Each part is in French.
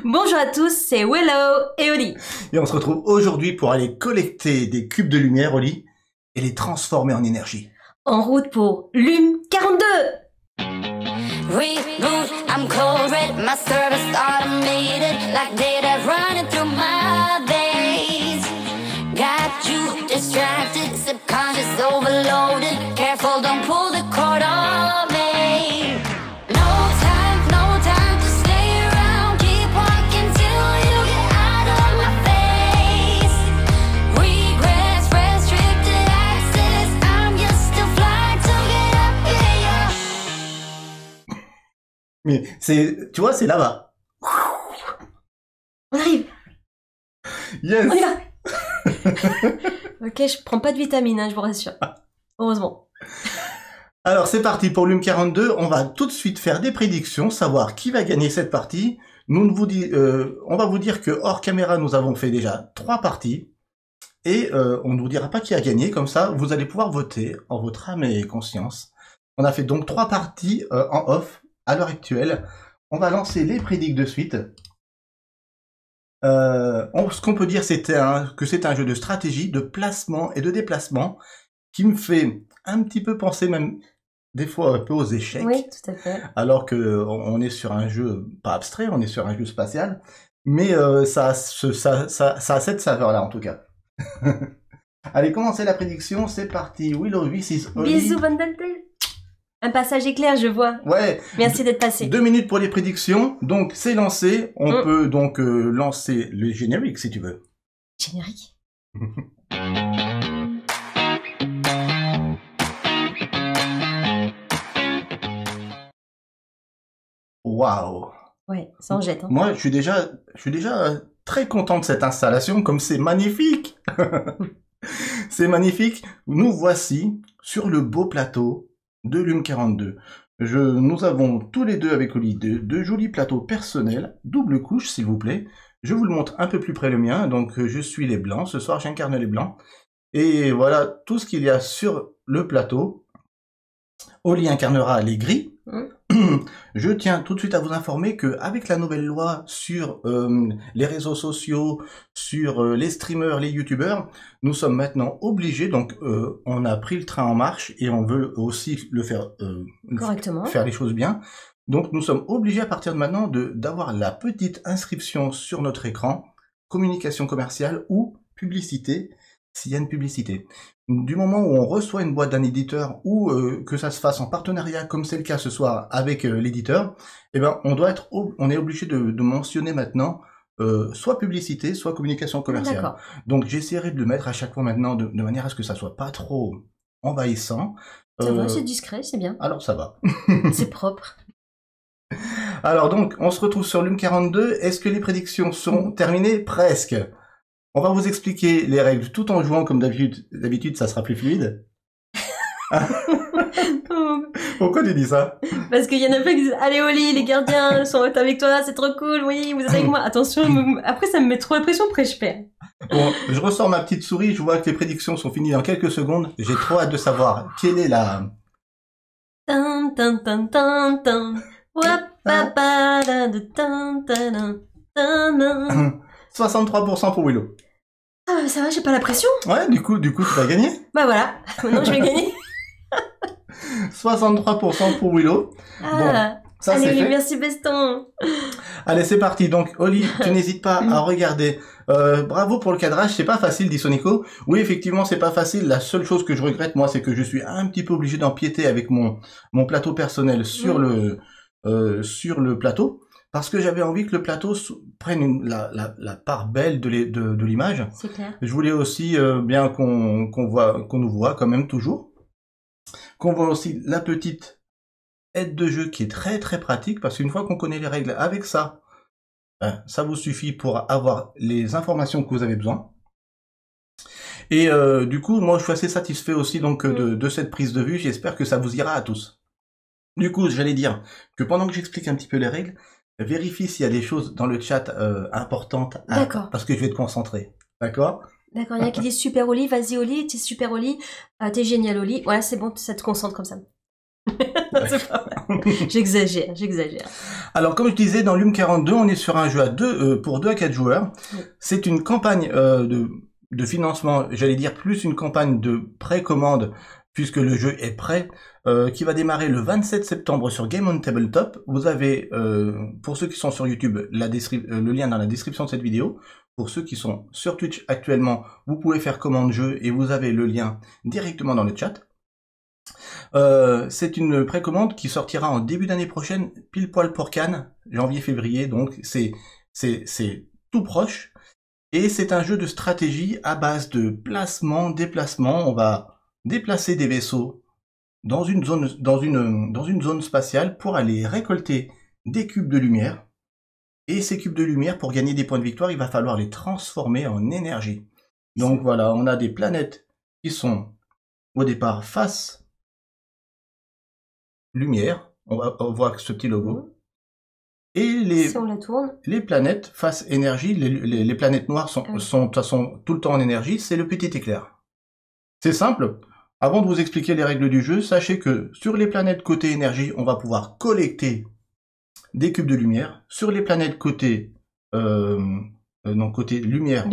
Bonjour à tous, c'est Willow et Oli. Et on se retrouve aujourd'hui pour aller collecter des cubes de lumière, Oli, et les transformer en énergie. En route pour Lume 42. Reboot, I'm cold red, my service automated, like data running through my veins. Got you distracted, subconscious overloaded, careful don't pull the cord on me. No time to stay around, keep walking till you get out of my face. Regrets, restricted access, I'm just a fly to get up in your... Mais c'est, tu vois, c'est là-bas. On arrive, Yes. on y va. Ok, je prends pas de vitamines, hein, je vous rassure. Heureusement. Alors c'est parti pour Lume 42, on va tout de suite faire des prédictions, savoir qui va gagner cette partie. On va vous dire que hors caméra, nous avons fait déjà 3 parties. Et on ne vous dira pas qui a gagné, comme ça vous allez pouvoir voter en votre âme et conscience. On a fait donc 3 parties en off à l'heure actuelle. On va lancer les prédicts de suite. Ce qu'on peut dire, que c'est un jeu de stratégie, de placement et de déplacement qui me fait un petit peu penser même des fois un peu aux échecs. Oui, tout à fait. Alors que on est sur un jeu pas abstrait, on est sur un jeu spatial, mais ça a cette saveur-là en tout cas. Allez, commencez la prédiction, c'est parti. Willow, this is Oli. Bisous, Van Deltel. Un passage éclair, je vois. Ouais. Merci d'être passé. 2 minutes pour les prédictions, donc c'est lancé. On peut donc lancer le générique si tu veux. Générique. Waouh. Ouais, ça en jette. Hein. Moi, je suis déjà très content de cette installation, comme c'est magnifique. C'est magnifique. Nous voici sur le beau plateau de Lume 42. Nous avons tous les deux avec Oli deux jolis plateaux personnels, double couche s'il vous plaît. Je vous le montre un peu plus près le mien. Donc je suis les blancs. Ce soir j'incarne les blancs. Et voilà tout ce qu'il y a sur le plateau. Oli incarnera les gris. Je tiens tout de suite à vous informer que avec la nouvelle loi sur les réseaux sociaux, sur les streamers, les youtubeurs, nous sommes maintenant obligés, donc on a pris le train en marche et on veut aussi le faire correctement, faire les choses bien. Donc nous sommes obligés à partir de maintenant d'avoir la petite inscription sur notre écran, communication commerciale ou publicité, s'il y a une publicité. Du moment où on reçoit une boîte d'un éditeur ou que ça se fasse en partenariat, comme c'est le cas ce soir avec l'éditeur, eh ben on est obligé de mentionner maintenant soit publicité, soit communication commerciale. Donc j'essaierai de le mettre à chaque fois maintenant de manière à ce que ça soit pas trop envahissant. Ça va, c'est discret, c'est bien. Alors ça va. C'est propre. Alors donc, on se retrouve sur Lume 42. Est-ce que les prédictions sont terminées? Presque. On va vous expliquer les règles tout en jouant comme d'habitude, ça sera plus fluide. Pourquoi tu dis ça? Parce qu'il y en a plein qui disent « Allez Oli, les gardiens sont avec toi, c'est trop cool, oui, vous êtes avec moi. » Attention, après ça me met trop la pression, après je perds. Bon, je ressors ma petite souris, je vois que les prédictions sont finies dans quelques secondes. J'ai trop hâte de savoir quelle est la... 63% pour Willow. Ah ça va, j'ai pas la pression. Ouais, du coup tu vas gagner. Bah voilà, maintenant je vais gagner. 63% pour Willow. Ah, bon, ça allez, c'est fait. merci Beston. Allez, c'est parti. Donc, Oli, tu n'hésites pas à regarder. Bravo pour le cadrage, c'est pas facile, dit Sonico. Oui, effectivement, c'est pas facile. La seule chose que je regrette, moi, c'est que je suis un petit peu obligé d'empiéter avec mon plateau personnel sur le plateau. Parce que j'avais envie que le plateau prenne la part belle de l'image. C'est clair. Je voulais aussi bien qu'on nous voit quand même toujours. Qu'on voit aussi la petite aide de jeu qui est très très pratique. Parce qu'une fois qu'on connaît les règles avec ça, ça vous suffit pour avoir les informations que vous avez besoin. Et du coup, moi je suis assez satisfait aussi donc de cette prise de vue. J'espère que ça vous ira à tous. Du coup, j'allais dire que pendant que j'explique un petit peu les règles, vérifie s'il y a des choses dans le chat importantes. D'accord. Parce que je vais te concentrer. D'accord? D'accord, il y en a qui disent super Oli, vas-y Oli, t'es super Oli, t'es génial Oli. Voilà, c'est bon, ça te concentre comme ça. C'est pas vrai. J'exagère, j'exagère. Alors, comme je disais, dans Lume 42, on est sur un jeu à pour 2 à 4 joueurs. Oui. C'est une campagne de financement, j'allais dire plus une campagne de précommande, puisque le jeu est prêt, qui va démarrer le 27 septembre sur Game on Tabletop. Vous avez, pour ceux qui sont sur YouTube, le lien dans la description de cette vidéo. Pour ceux qui sont sur Twitch actuellement, vous pouvez faire commande jeu et vous avez le lien directement dans le chat. C'est une précommande qui sortira en début d'année prochaine, pile poil pour Cannes, janvier-février, donc c'est tout proche. Et c'est un jeu de stratégie à base de placement, déplacement. On va déplacer des vaisseaux dans une zone spatiale pour aller récolter des cubes de lumière. Et ces cubes de lumière, pour gagner des points de victoire, il va falloir les transformer en énergie. Donc voilà, on a des planètes qui sont au départ face lumière, on voit ce petit logo. Et si on la tourne. les planètes face énergie, les planètes noires sont de toute façon tout le temps en énergie, c'est le petit éclair. C'est simple. Avant de vous expliquer les règles du jeu, sachez que sur les planètes côté énergie, on va pouvoir collecter des cubes de lumière. Sur les planètes côté côté lumière,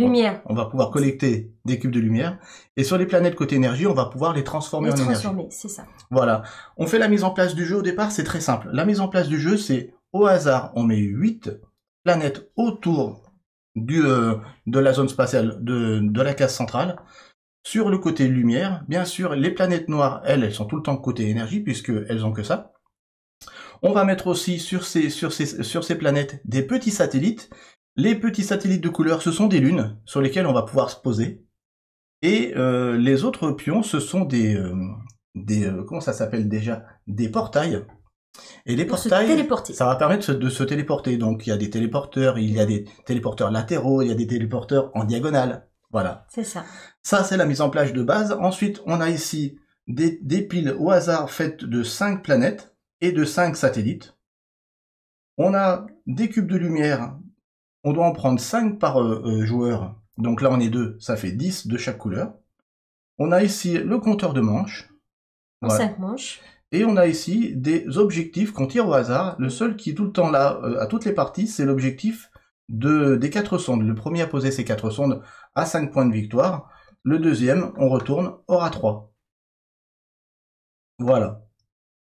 on va pouvoir collecter des cubes de lumière. Et sur les planètes côté énergie, on va pouvoir les transformer en énergie. C'est ça. Voilà. On fait la mise en place du jeu au départ, c'est très simple. La mise en place du jeu, c'est au hasard, on met 8 planètes autour de la zone spatiale de la case centrale. Sur le côté lumière, bien sûr, les planètes noires, elles sont tout le temps côté énergie, puisqu'elles ont que ça. On va mettre aussi sur ces planètes des petits satellites. Les petits satellites de couleur, ce sont des lunes sur lesquelles on va pouvoir se poser. Et les autres pions, ce sont comment ça s'appelle déjà? Des portails. Et les portails, ça va permettre de se téléporter. Donc il y a des téléporteurs, il y a des téléporteurs latéraux, il y a des téléporteurs en diagonale. Voilà. C'est ça. Ça, c'est la mise en place de base. Ensuite, on a ici des piles au hasard faites de 5 planètes et de 5 satellites. On a des cubes de lumière. On doit en prendre 5 par joueur. Donc là, on est 2. Ça fait 10 de chaque couleur. On a ici le compteur de manches. Voilà. 5 manches. Et on a ici des objectifs qu'on tire au hasard. Le seul qui est tout le temps là, à toutes les parties, c'est l'objectif des 4 sondes. Le premier à poser ces 4 sondes a 5 points de victoire. Le deuxième, on retourne, aura 3. Voilà.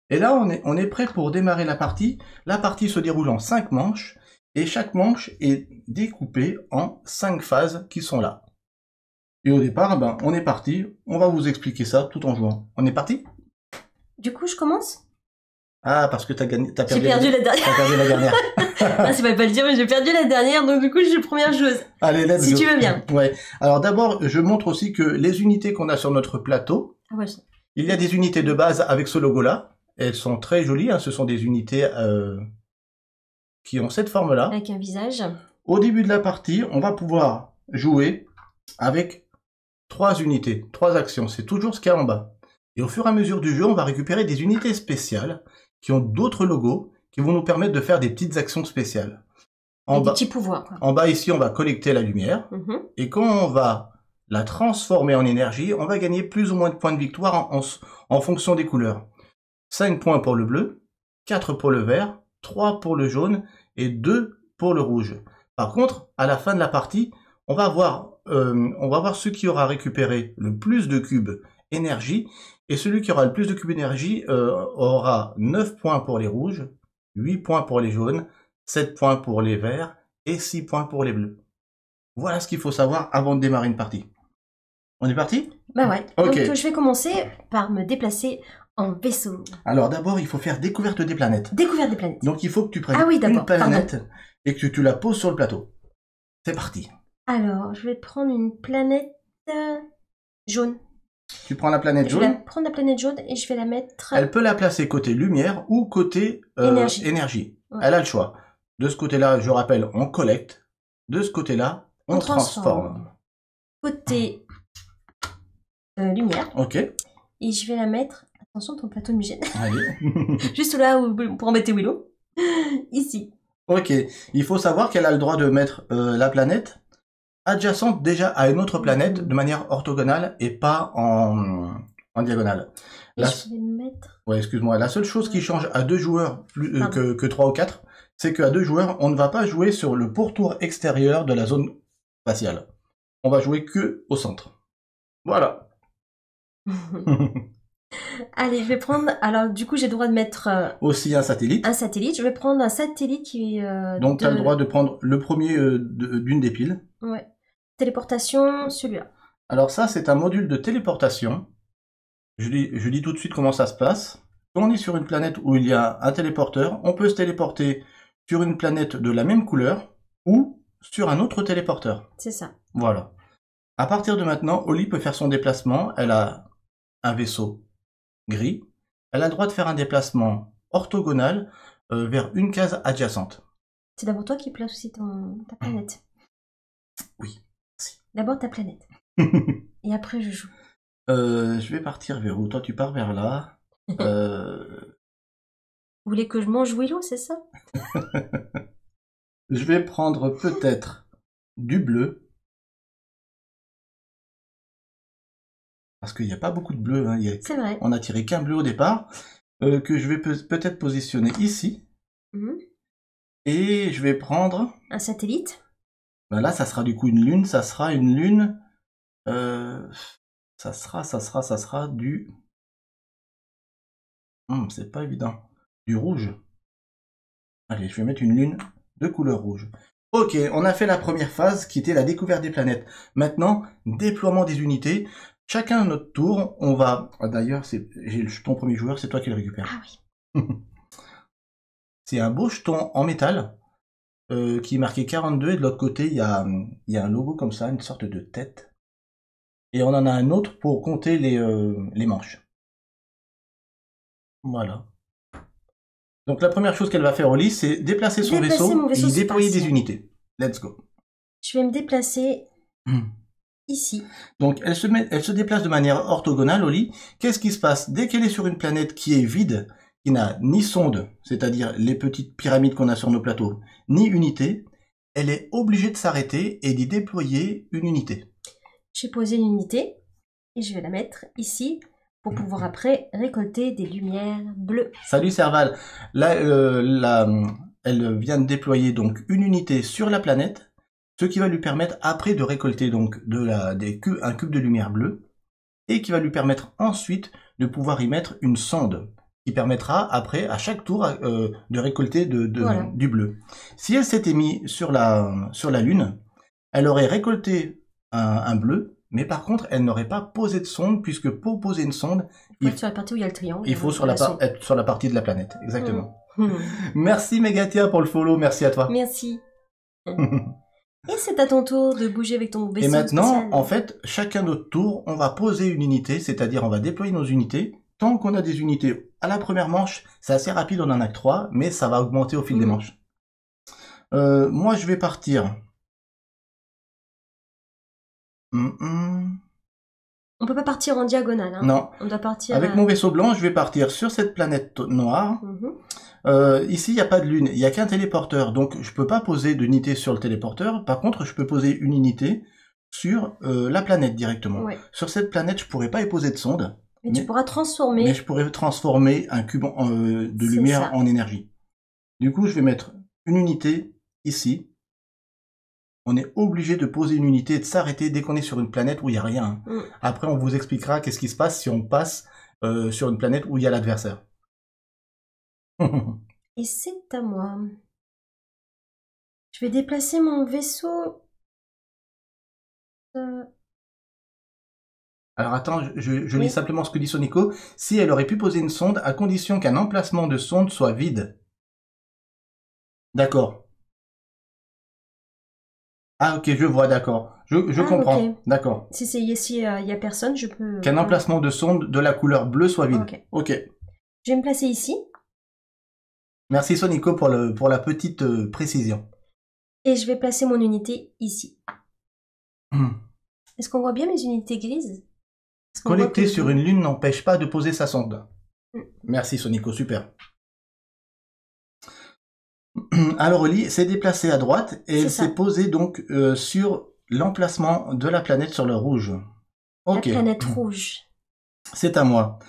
Et là, on est prêt pour démarrer la partie. La partie se déroule en 5 manches. Et chaque manche est découpée en 5 phases qui sont là. Et au départ, on est parti. On va vous expliquer ça tout en jouant. On est parti? Du coup, je commence? Ah, parce que t'as perdu la dernière. T'as perdu la dernière. Ah, c'est pas le dire, mais j'ai perdu la dernière, donc du coup, je suis première joueuse. Allez, let's go. Si tu veux bien. Ouais. Alors d'abord, je montre aussi que les unités qu'on a sur notre plateau, il y a des unités de base avec ce logo-là. Elles sont très jolies, hein. Ce sont des unités qui ont cette forme-là. Avec un visage. Au début de la partie, on va pouvoir jouer avec 3 unités, 3 actions. C'est toujours ce qu'il y a en bas. Et au fur et à mesure du jeu, on va récupérer des unités spéciales qui ont d'autres logos qui vont nous permettre de faire des petites actions spéciales. Des petits pouvoirs. Quoi. En bas ici, on va collecter la lumière. Et quand on va la transformer en énergie, on va gagner plus ou moins de points de victoire en fonction des couleurs. 5 points pour le bleu, 4 pour le vert, 3 pour le jaune et 2 pour le rouge. Par contre, à la fin de la partie, on va voir ce qui aura récupéré le plus de cubes énergie. Et celui qui aura le plus de cubes énergie aura 9 points pour les rouges, 8 points pour les jaunes, 7 points pour les verts et 6 points pour les bleus. Voilà ce qu'il faut savoir avant de démarrer une partie. On est parti? Bah ouais. Okay. Donc je vais commencer par me déplacer en vaisseau. Alors d'abord, il faut faire découverte des planètes. Découverte des planètes. Donc il faut que tu prennes une planète et que tu la poses sur le plateau. C'est parti. Alors, je vais prendre une planète jaune. Tu prends la planète jaune. Je vais prendre la planète jaune et je vais la mettre... Elle peut la placer côté lumière ou côté énergie. Ouais. Elle a le choix. De ce côté-là, je rappelle, on collecte. De ce côté-là, on transforme. Côté lumière. Ok. Et je vais la mettre... Attention, ton plateau me gêne. Allez. Juste là où, pour embêter Willow. Ici. Ok. Il faut savoir qu'elle a le droit de mettre la planète adjacente déjà à une autre planète de manière orthogonale et pas en diagonale. Et La- je vais mettre... Ouais, excuse-moi. La seule chose qui change à 2 joueurs Pardon. que 3 ou 4, c'est qu'à 2 joueurs, on ne va pas jouer sur le pourtour extérieur de la zone spatiale. On va jouer que au centre. Voilà. Allez, je vais prendre... Alors, du coup, j'ai le droit de mettre Aussi un satellite. un satellite. Je vais prendre un satellite qui... Donc, tu as le droit de prendre le premier d'une des piles. Ouais. Téléportation, celui-là. Alors ça, c'est un module de téléportation. Je dis tout de suite comment ça se passe. Quand on est sur une planète où il y a un téléporteur, on peut se téléporter sur une planète de la même couleur ou sur un autre téléporteur. C'est ça. Voilà. À partir de maintenant, Oli peut faire son déplacement. Elle a un vaisseau gris. Elle a le droit de faire un déplacement orthogonal vers une case adjacente. C'est d'abord toi qui places aussi ta planète. Oui, merci. D'abord ta planète. Et après, je joue. Je vais partir vers où? Toi, tu pars vers là. Vous voulez que je mange Willow, c'est ça? Je vais prendre peut-être du bleu. Parce qu'il n'y a pas beaucoup de bleu. Hein. C'est vrai. On a tiré qu'un bleu au départ. Que je vais peut-être positionner ici. Mhm. Et je vais prendre... Un satellite. Ben là, ça sera du coup une lune. Ça sera une lune... ça sera du... c'est pas évident. Du rouge. Allez, je vais mettre une lune de couleur rouge. Ok, on a fait la première phase qui était la découverte des planètes. Maintenant, déploiement des unités. Chacun à notre tour, on va... D'ailleurs, j'ai le jeton premier joueur, c'est toi qui le récupères. Ah oui. C'est un beau jeton en métal qui est marqué 42 et de l'autre côté, il y a un logo comme ça, une sorte de tête. Et on en a un autre pour compter les manches. Voilà. Donc la première chose qu'elle va faire, Oli, c'est déplacer son Déplacer mon vaisseau et y déployer spatial. des unités. Let's go. Je vais me déplacer ici. Donc elle se déplace de manière orthogonale, Oli. Qu'est-ce qui se passe? Dès qu'elle est sur une planète qui est vide, qui n'a ni sonde, c'est-à-dire les petites pyramides qu'on a sur nos plateaux, ni unité, elle est obligée de s'arrêter et d'y déployer une unité. J'ai posé une unité et je vais la mettre ici pour pouvoir après récolter des lumières bleues. Salut Serval. Là, elle vient de déployer donc une unité sur la planète, ce qui va lui permettre après de récolter donc un cube de lumière bleue et qui va lui permettre ensuite de pouvoir y mettre une sonde qui permettra après à chaque tour de récolter Voilà. du bleu. Si elle s'était mise sur la Lune, elle aurait récolté un bleu, mais par contre elle n'aurait pas posé de sonde puisque pour poser une sonde, Il faut être sur la partie où il y a le triangle. il faut être sur la partie de la planète. Exactement. Mmh. Merci Megatia pour le follow, merci à toi. Merci. Et c'est à ton tour de bouger avec ton vaisseau Et maintenant, spatial. en fait, chacun notre tour, on va poser une unité, c'est-à-dire on va déployer nos unités. Tant qu'on a des unités à la première manche, c'est assez rapide, on en a que 3, mais ça va augmenter au fil des manches. Moi, je vais partir. On peut pas partir en diagonale. Hein. Non. On doit partir... Avec mon vaisseau blanc, je vais partir sur cette planète noire. Ici, il n'y a pas de lune, il n'y a qu'un téléporteur, donc je peux pas poser d'unité sur le téléporteur. Par contre, je peux poser une unité sur la planète directement. Ouais. Sur cette planète, je pourrais pas y poser de sonde. Mais tu pourras transformer... Mais je pourrais transformer un cube de lumière en énergie. Du coup, je vais mettre une unité ici. On est obligé de poser une unité et de s'arrêter dès qu'on est sur une planète où il n'y a rien. Après, on vous expliquera qu'est-ce qui se passe si on passe sur une planète où il y a l'adversaire. Et c'est à moi. Je vais déplacer mon vaisseau... Alors attends, je lis simplement ce que dit Sonico. Si elle aurait pu poser une sonde, à condition qu'un emplacement de sonde soit vide. D'accord. Ah ok, je vois, d'accord. Je comprends. Okay. D'accord. Si il y a personne, je peux... Qu'un emplacement de sonde de la couleur bleue soit vide. Ok. Je vais me placer ici. Merci Sonico pour la petite précision. Et je vais placer mon unité ici. Est-ce qu'on voit bien mes unités grises? Connecter sur une lune n'empêche pas de poser sa sonde. Merci Sonico, super. Alors Oli s'est déplacée à droite et elle s'est posée donc sur l'emplacement de la planète sur le rouge. Ok. La planète rouge. C'est à moi.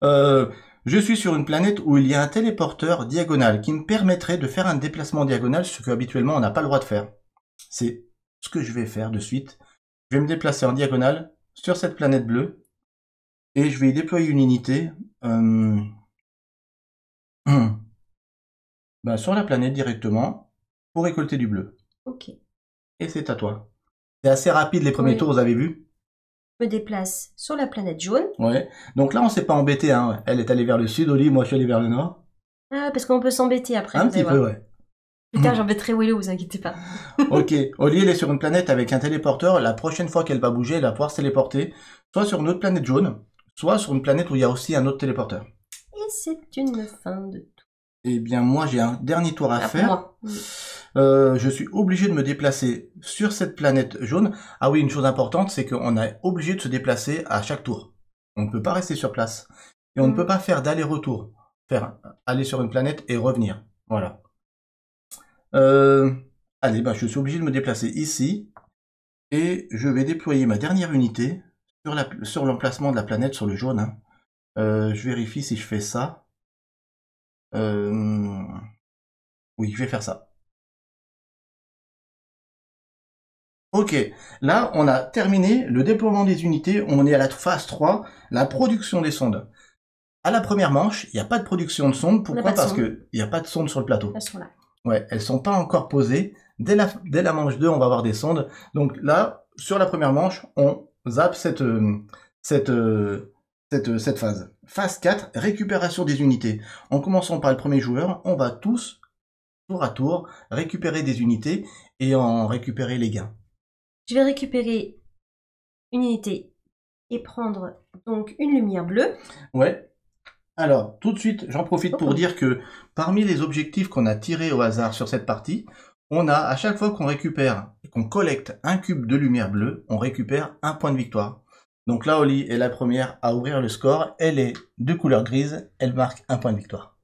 Je suis sur une planète où il y a un téléporteur diagonal qui me permettrait de faire un déplacement diagonal, ce que habituellement on n'a pas le droit de faire. C'est ce que je vais faire de suite. Je vais me déplacer en diagonale sur cette planète bleue et je vais y déployer une unité sur la planète directement pour récolter du bleu. Ok. Et c'est à toi. C'est assez rapide les premiers tours, vous avez vu? Je me déplace sur la planète jaune. Ouais. Donc là, on s'est pas embêté, hein. Elle est allée vers le sud, Oli, moi je suis allé vers le nord. Ah, parce qu'on peut s'embêter après. Un petit peu, ouais. Plus tard, j'embêterai Willow, vous inquiétez pas. Ok. Oli, elle est sur une planète avec un téléporteur. La prochaine fois qu'elle va bouger, elle va pouvoir se téléporter soit sur une autre planète jaune, soit sur une planète où il y a aussi un autre téléporteur. Et c'est une fin de tout. Eh bien, moi, j'ai un dernier tour à faire. Moi. Je suis obligé de me déplacer sur cette planète jaune. Ah oui, une chose importante, c'est qu'on est obligé de se déplacer à chaque tour. On ne peut pas rester sur place. Et on ne peut pas faire d'aller-retour. Faire aller sur une planète et revenir. Voilà. Allez, je suis obligé de me déplacer ici. Et je vais déployer ma dernière unité sur l'emplacement de la planète, sur le jaune. Hein. Je vérifie si je fais ça. Oui, je vais faire ça. Ok, là on a terminé le déploiement des unités, on est à la phase 3, la production des sondes. À la première manche, il n'y a pas de production de sondes, pourquoi? Parce qu'il n'y a pas de sondes sur le plateau. Elles sont là. Ouais, elles sont pas encore posées. Dès la manche 2, on va avoir des sondes. Donc là, sur la première manche, on zappe cette phase. Phase 4, récupération des unités. En commençant par le premier joueur, on va tous, tour à tour, récupérer des unités et en récupérer les gains. Je vais récupérer une unité et prendre donc une lumière bleue. Ouais. Alors, tout de suite, j'en profite pour dire que parmi les objectifs qu'on a tirés au hasard sur cette partie, on a, à chaque fois qu'on récupère et qu'on collecte un cube de lumière bleue, on récupère un point de victoire. Donc là, Oli est la première à ouvrir le score. Elle est de couleur grise, elle marque un point de victoire.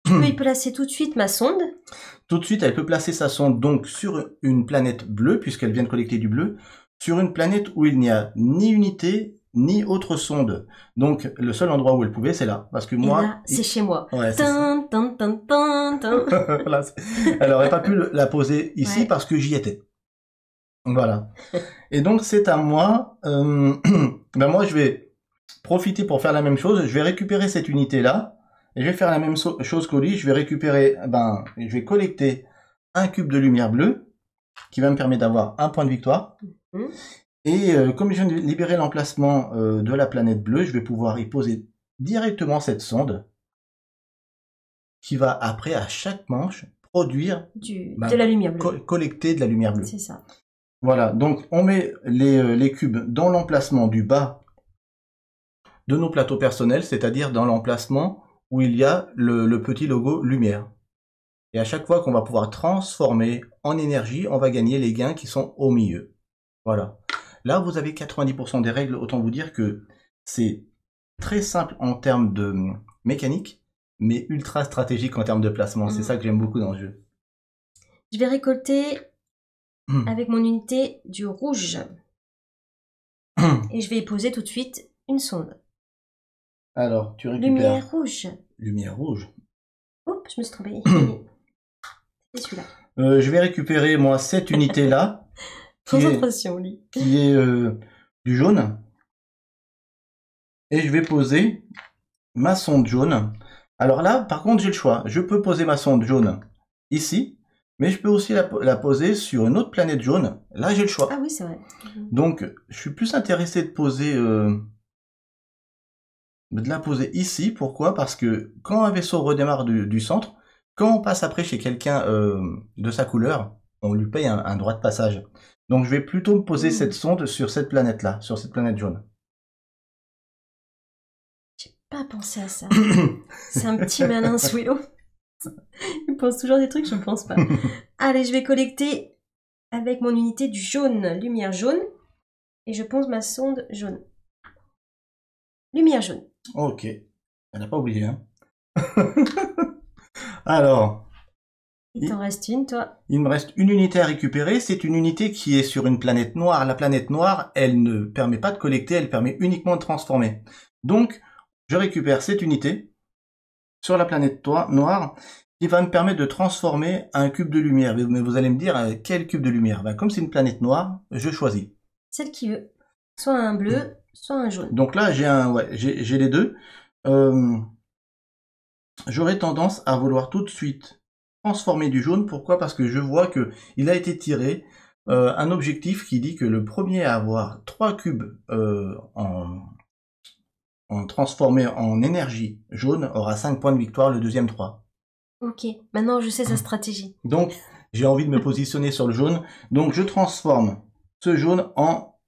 Je peux y placer tout de suite ma sonde. Tout de suite, elle peut placer sa sonde donc sur une planète bleue, puisqu'elle vient de collecter du bleu, sur une planète où il n'y a ni unité, ni autre sonde. Donc, le seul endroit où elle pouvait, c'est là. Parce que moi... Et là, c'est chez moi. Ouais, tin, tin, tin, tin, tin. Voilà, elle aurait pas pu la poser ici parce que j'y étais. Voilà. Et donc, c'est à moi. Moi, je vais profiter pour faire la même chose. Je vais récupérer cette unité-là. Et je vais faire la même chose qu'Oli. Je vais récupérer... je vais collecter un cube de lumière bleue qui va me permettre d'avoir un point de victoire. Et comme je viens de libérer l'emplacement de la planète bleue, je vais pouvoir y poser directement cette sonde qui va après, à chaque manche, produire de la lumière bleue. Collecter de la lumière bleue. C'est ça. Voilà, donc on met les cubes dans l'emplacement du bas de nos plateaux personnels, c'est-à-dire dans l'emplacement où il y a le petit logo lumière. Et à chaque fois qu'on va pouvoir transformer en énergie, on va gagner les gains qui sont au milieu. Voilà. Là, vous avez 90% des règles, autant vous dire que c'est très simple en termes de mécanique, mais ultra stratégique en termes de placement. C'est ça que j'aime beaucoup dans le jeu. Je vais récolter avec mon unité du rouge. Et je vais y poser tout de suite une sonde. Alors, tu récupères... Lumière rouge. Lumière rouge. Oups, je me suis trompée. C'est celui-là. Je vais récupérer, moi, cette unité-là. Concentration, Oli. Qui est du jaune. Et je vais poser ma sonde jaune. Alors là, par contre, j'ai le choix. Je peux poser ma sonde jaune ici, mais je peux aussi la poser sur une autre planète jaune. Là, j'ai le choix. Ah oui, c'est vrai. Donc, je suis plus intéressé de poser... de la poser ici. Pourquoi? Parce que quand un vaisseau redémarre du centre, quand on passe après chez quelqu'un de sa couleur, on lui paye un droit de passage. Donc je vais plutôt me poser cette sonde sur cette planète-là, sur cette planète jaune. J'ai pas pensé à ça. C'est un petit malin, ce Willow. Il pense toujours des trucs, je ne pense pas. Allez, je vais collecter avec mon unité du jaune, lumière jaune. Et je pose ma sonde jaune. Lumière jaune. Ok. Elle n'a pas oublié, hein. Alors... Il t'en reste une, toi? Il me reste une unité à récupérer. C'est une unité qui est sur une planète noire. La planète noire, elle ne permet pas de collecter, elle permet uniquement de transformer. Donc, je récupère cette unité sur la planète noire qui va me permettre de transformer un cube de lumière. Mais vous allez me dire, quel cube de lumière? Ben, comme c'est une planète noire, je choisis. Celle qui veut. Soit un bleu, soit un jaune. Donc là, j'ai les deux. J'aurais tendance à vouloir tout de suite transformer du jaune. Pourquoi? Parce que je vois que il a été tiré un objectif qui dit que le premier à avoir 3 cubes en transformé en énergie jaune aura 5 points de victoire, le deuxième 3. Ok, maintenant je sais sa stratégie. Donc, j'ai envie de me positionner sur le jaune. Donc, je transforme ce jaune en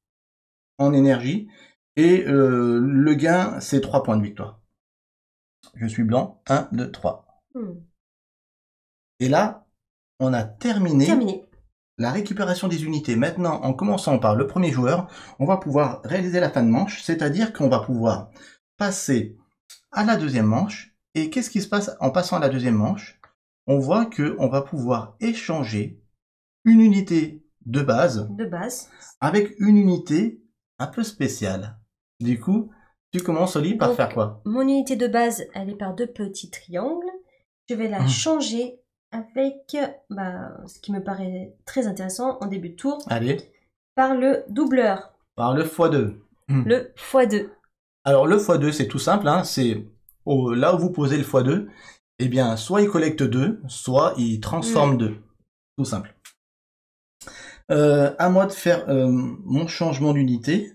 énergie. Et le gain, c'est 3 points de victoire. Je suis blanc. 1, 2, 3. Et là, on a terminé la récupération des unités. Maintenant, en commençant par le premier joueur, on va pouvoir réaliser la fin de manche. C'est-à-dire qu'on va pouvoir passer à la deuxième manche. Et qu'est-ce qui se passe en passant à la deuxième manche? On voit qu'on va pouvoir échanger une unité de base avec une unité un peu spéciale. Du coup, tu commences, Oli, par faire quoi? Mon unité de base, elle est par 2 petits triangles. Je vais la changer avec, ce qui me paraît très intéressant en début de tour. Allez. Par le doubleur. Par le x2. Le x2. Alors, le x2, c'est tout simple. Hein, c'est là où vous posez le x2, eh bien, soit il collecte 2, soit il transforme 2. Tout simple. À moi de faire mon changement d'unité.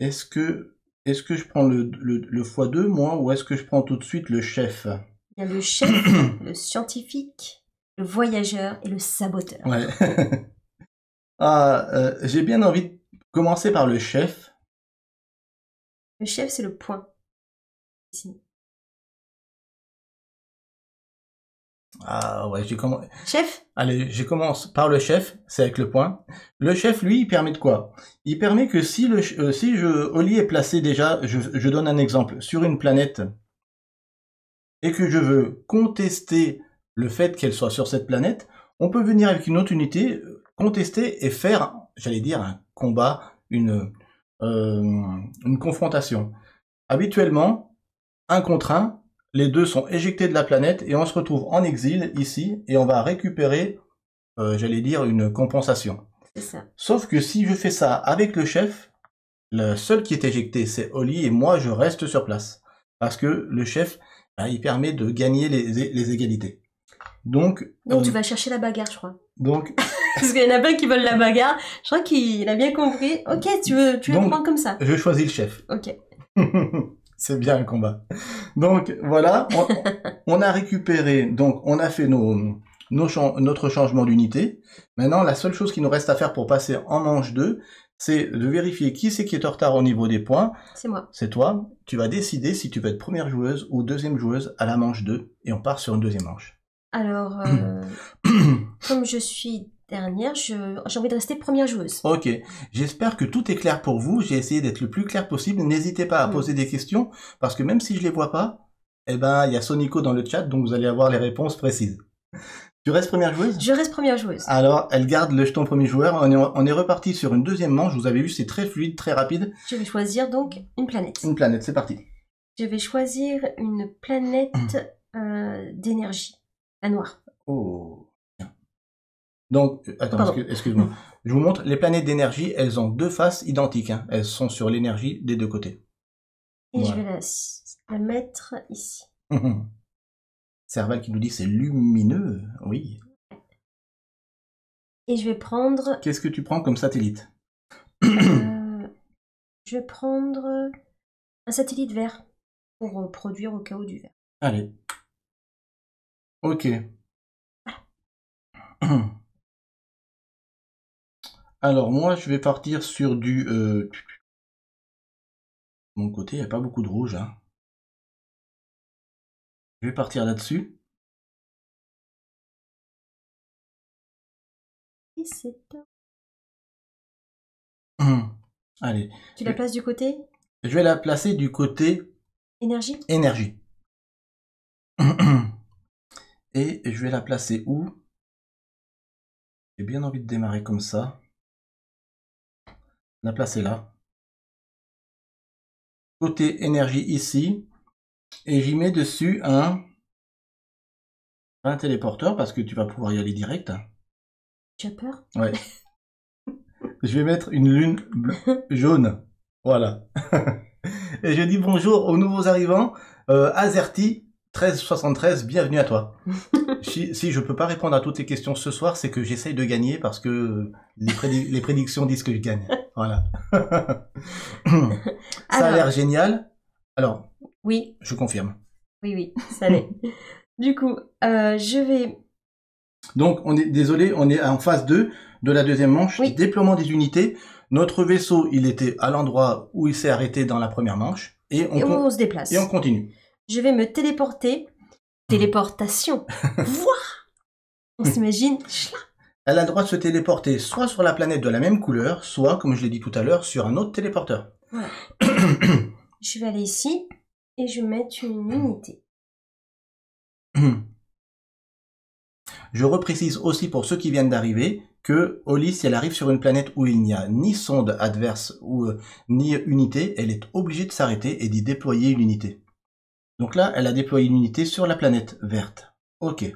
Est-ce que je prends le x2, moi, ou est-ce que je prends tout de suite le chef? Il y a le chef, le scientifique, le voyageur et le saboteur. Ouais. J'ai bien envie de commencer par le chef. Le chef, c'est le point. Ici. Ah ouais, j'ai commencé. Chef? Allez, je commence par le chef, c'est avec le point. Le chef, lui, il permet de quoi? Il permet que si Oli est placé déjà, je donne un exemple, sur une planète, et que je veux contester le fait qu'elle soit sur cette planète, on peut venir avec une autre unité, contester et faire, j'allais dire, un combat, une confrontation. Habituellement, 1 contre 1, les deux sont éjectés de la planète et on se retrouve en exil ici et on va récupérer, j'allais dire, une compensation. C'est ça. Sauf que si je fais ça avec le chef, le seul qui est éjecté c'est Oli et moi je reste sur place. Parce que le chef, il permet de gagner les égalités. Donc tu vas chercher la bagarre, je crois. Donc parce qu'il y en a plein qui veulent la bagarre. Je crois qu'il a bien compris. Ok, tu veux prendre comme ça. Je choisis le chef. Ok. C'est bien un combat. Donc voilà, on a récupéré, donc on a fait notre changement d'unité. Maintenant, la seule chose qui nous reste à faire pour passer en manche 2, c'est de vérifier qui c'est qui est en retard au niveau des points. C'est moi. C'est toi. Tu vas décider si tu veux être première joueuse ou deuxième joueuse à la manche 2 et on part sur une deuxième manche. Alors, comme je suis dernière, j'ai envie de rester première joueuse. Ok, j'espère que tout est clair pour vous. J'ai essayé d'être le plus clair possible. N'hésitez pas à poser des questions, parce que même si je les vois pas, il y a Sonico dans le chat, donc vous allez avoir les réponses précises. Tu restes première joueuse? Je reste première joueuse. Alors, elle garde le jeton premier joueur. On est reparti sur une deuxième manche. Vous avez vu, c'est très fluide, très rapide. Je vais choisir donc une planète. Une planète, c'est parti. Je vais choisir une planète d'énergie, la noire. Oh. Donc, attends, excuse-moi. Je vous montre, les planètes d'énergie, elles ont 2 faces identiques. Hein. Elles sont sur l'énergie des 2 côtés. Et voilà. Je vais la mettre ici. Serval qui nous dit c'est lumineux, oui. Et je vais prendre... Qu'est-ce que tu prends comme satellite? Je vais prendre un satellite vert pour produire au cas où du vert. Allez. Ok. Alors moi je vais partir sur du... De mon côté, il n'y a pas beaucoup de rouge. Hein. Je vais partir là-dessus. Et c'est... Allez. Tu la places du côté? Je vais la placer du côté... Énergie? Énergie. Et je vais la placer où? J'ai bien envie de démarrer comme ça. La placer là. côté énergie ici. Et j'y mets dessus un téléporteur parce que tu vas pouvoir y aller direct. Tu as peur? Ouais. Je vais mettre une lune jaune. Voilà. Et je dis bonjour aux nouveaux arrivants. Azerty 1373, bienvenue à toi. Si je peux pas répondre à toutes tes questions ce soir, c'est que j'essaye de gagner parce que les prédictions disent que je gagne. Voilà. Ça a l'air génial. Alors, oui. Je confirme. Oui, ça l'est. Du coup, je vais... Donc, désolé, on est en phase 2 de la deuxième manche. Oui. Déploiement des unités. Notre vaisseau, il était à l'endroit où il s'est arrêté dans la première manche. Et on se déplace. Et on continue. Je vais me téléporter. Téléportation. Voir. On s'imagine. Elle a le droit de se téléporter soit sur la planète de la même couleur, soit, comme je l'ai dit tout à l'heure, sur un autre téléporteur. Ouais. Je vais aller ici et je vais mettre une unité. Je reprécise aussi pour ceux qui viennent d'arriver que Oli, si elle arrive sur une planète où il n'y a ni sonde adverse ou ni unité, elle est obligée de s'arrêter et d'y déployer une unité. Donc là, elle a déployé une unité sur la planète verte. Ok.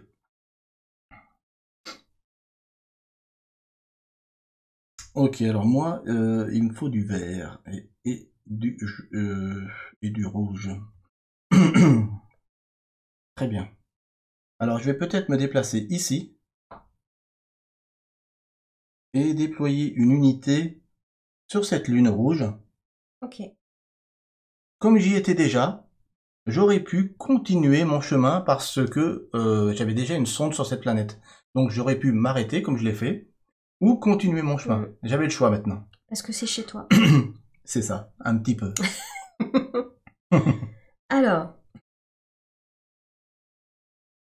Ok, alors moi, il me faut du vert et du rouge. Très bien. Alors, je vais peut-être me déplacer ici et déployer une unité sur cette lune rouge. Ok. Comme j'y étais déjà, j'aurais pu continuer mon chemin parce que j'avais déjà une sonde sur cette planète. Donc, j'aurais pu m'arrêter comme je l'ai fait ou continuer mon chemin. J'avais le choix maintenant. Parce que c'est chez toi. C'est ça, un petit peu. Alors,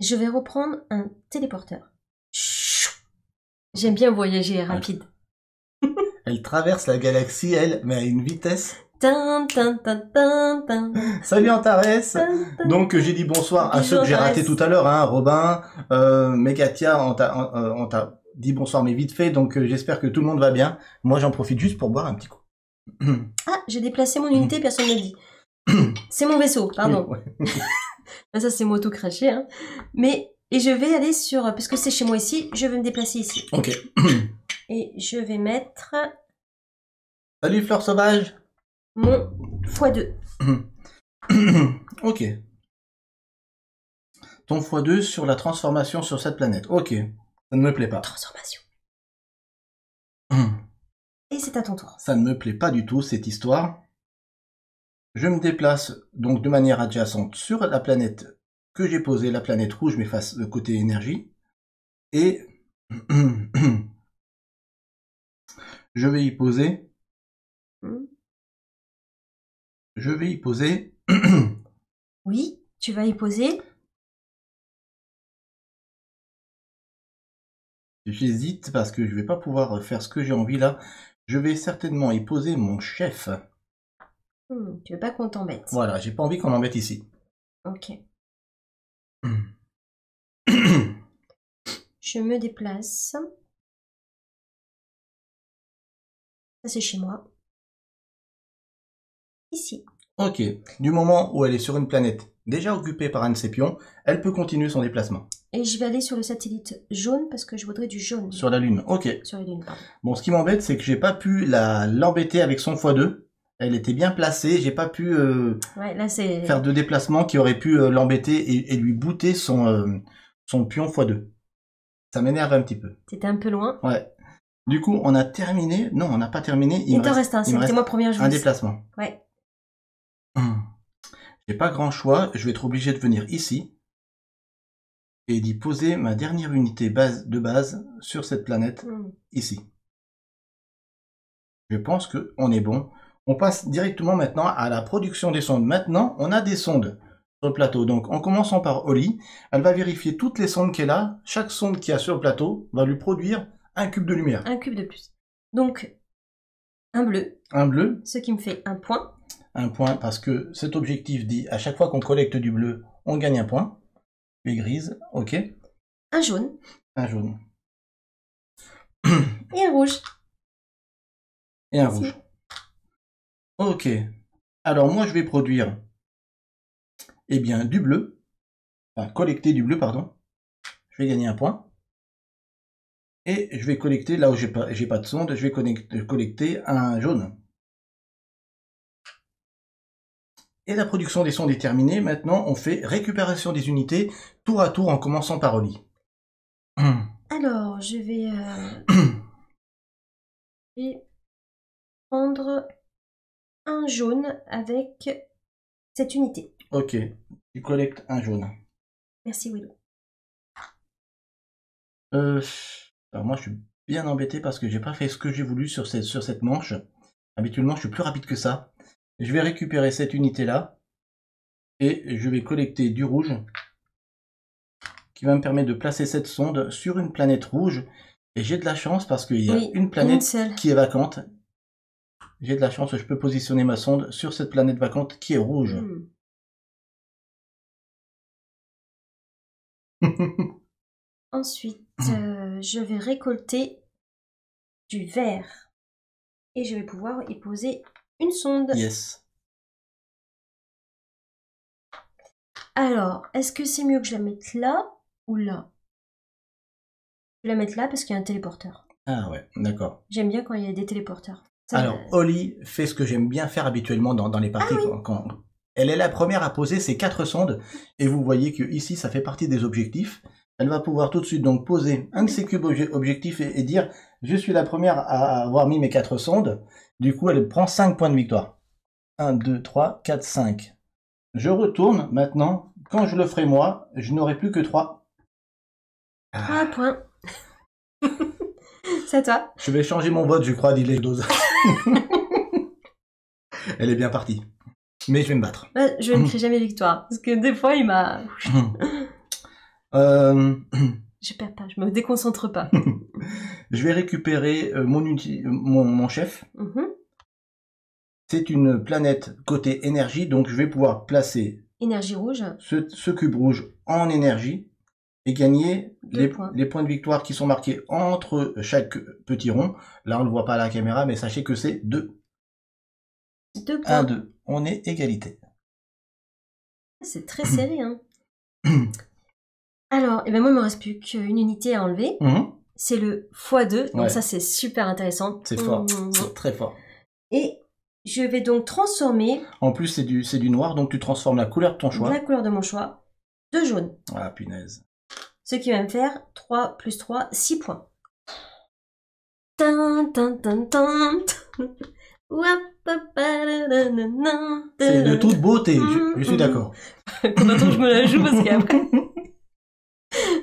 je vais reprendre un téléporteur. J'aime bien voyager rapide. Elle traverse la galaxie, elle, mais à une vitesse. Tin, tin, tin, tin, tin. Salut Antares. Donc j'ai dit bonsoir à ceux que j'ai ratés tout à l'heure, hein, Robin, Megatia, on t'a dit bonsoir mais vite fait, donc j'espère que tout le monde va bien. Moi j'en profite juste pour boire un petit coup. Ah, j'ai déplacé mon unité, personne ne l'a dit. C'est mon vaisseau, pardon. Oui, ouais. Ça c'est moi tout craché, hein. Mais, et je vais aller sur, parce que c'est chez moi ici, je vais me déplacer ici. Ok. Et je vais mettre... Salut Fleur Sauvage. Mon x2. Ok. Ton x2 sur la transformation sur cette planète. Ok. Ça ne me plaît pas. Transformation. Et c'est à ton tour. Ça ne me plaît pas du tout, cette histoire. Je me déplace donc de manière adjacente sur la planète que j'ai posée, la planète rouge, mais face de côté énergie. Et je vais y poser... Je vais y poser... Oui, tu vas y poser... J'hésite parce que je vais pas pouvoir faire ce que j'ai envie là. Je vais certainement y poser mon chef. Tu veux pas qu'on t'embête. Voilà, j'ai pas envie qu'on m'embête ici. Ok. Je me déplace. Ça c'est chez moi. Ici. Ok. Du moment où elle est sur une planète déjà occupée par un de ses pions, elle peut continuer son déplacement. Et je vais aller sur le satellite jaune parce que je voudrais du jaune. Sur la Lune, ok. Sur la Lune, pardon. Bon, ce qui m'embête, c'est que j'ai pas pu l'embêter avec son x2. Elle était bien placée, j'ai pas pu ouais, là, faire de déplacement qui aurait pu l'embêter et lui booter son pion x2. Ça m'énerve un petit peu. T'étais un peu loin. Ouais. Du coup, on a terminé. Non, on n'a pas terminé. Il t'en reste un, c'était moi première joueuse. Un déplacement. Ouais. J'ai pas grand choix, je vais être obligé de venir ici et d'y poser ma dernière unité de base sur cette planète, ici. Je pense qu'on est bon. On passe directement maintenant à la production des sondes. Maintenant, on a des sondes sur le plateau. Donc, en commençant par Oli, elle va vérifier toutes les sondes qu'elle a. Chaque sonde qu'il y a sur le plateau va lui produire un cube de lumière. Un cube de plus. Donc, un bleu. Un bleu. Ce qui me fait un point. Un point parce que cet objectif dit à chaque fois qu'on collecte du bleu, on gagne un point. Puis grise, ok. Un jaune. Un jaune. Et un rouge. Et un rouge. Ok. Alors moi, je vais produire, eh bien, du bleu. Enfin, collecter du bleu, pardon. Je vais gagner un point. Et je vais collecter, là où j'ai pas de sonde, je vais collecter un jaune. Et la production des sondes est terminée. Maintenant, on fait récupération des unités, tour à tour, en commençant par Oli. Alors, je vais prendre un jaune avec cette unité. Ok, tu collectes un jaune. Merci Willow. Alors moi, je suis bien embêté parce que j'ai pas fait ce que j'ai voulu sur cette manche. Habituellement, je suis plus rapide que ça. Je vais récupérer cette unité-là et je vais collecter du rouge qui va me permettre de placer cette sonde sur une planète rouge. Et j'ai de la chance parce qu'il y a une planète qui est vacante. J'ai de la chance, je peux positionner ma sonde sur cette planète vacante qui est rouge. Ensuite, je vais récolter du vert. Et je vais pouvoir y poser une sonde. Yes. Alors, est-ce que c'est mieux que je la mette là ou là? Je vais la mettre là parce qu'il y a un téléporteur. Ah ouais, d'accord. J'aime bien quand il y a des téléporteurs. Alors, Oli fait ce que j'aime bien faire habituellement dans les parties. Ah, oui. Quand elle est la première à poser ses 4 sondes, et vous voyez que ici, ça fait partie des objectifs. Elle va pouvoir tout de suite donc poser un de ses cubes objectifs et dire « Je suis la première à avoir mis mes 4 sondes ». Du coup, elle prend 5 points de victoire. 1, 2, 3, 4, 5. Je retourne maintenant. Quand je le ferai moi, je n'aurai plus que 3. 3 points. C'est à toi. Je vais changer mon vote, je crois, dit les doses. Elle est bien partie. Mais je vais me battre. Je ne crie jamais victoire. Parce que des fois, il m'a... Je perds pas, je me déconcentre pas. Je vais récupérer mon chef. C'est une planète côté énergie, donc je vais pouvoir placer... Énergie rouge. Ce cube rouge en énergie et gagner les points de victoire qui sont marqués entre chaque petit rond. Là, on ne le voit pas à la caméra, mais sachez que c'est 2. 2 points. 1, 2. On est égalité. C'est très serré, hein. Alors, moi, il me reste plus qu'une unité à enlever. C'est le x2, donc ça, c'est super intéressant. C'est fort, c'est très fort. Et je vais donc transformer... En plus, c'est du noir, donc tu transformes la couleur de ton choix. La couleur de mon choix, de jaune. Ah, punaise. Ce qui va me faire 3 plus 3, 6 points. C'est de toute beauté, je suis d'accord. Attends, je me la joue parce qu'après...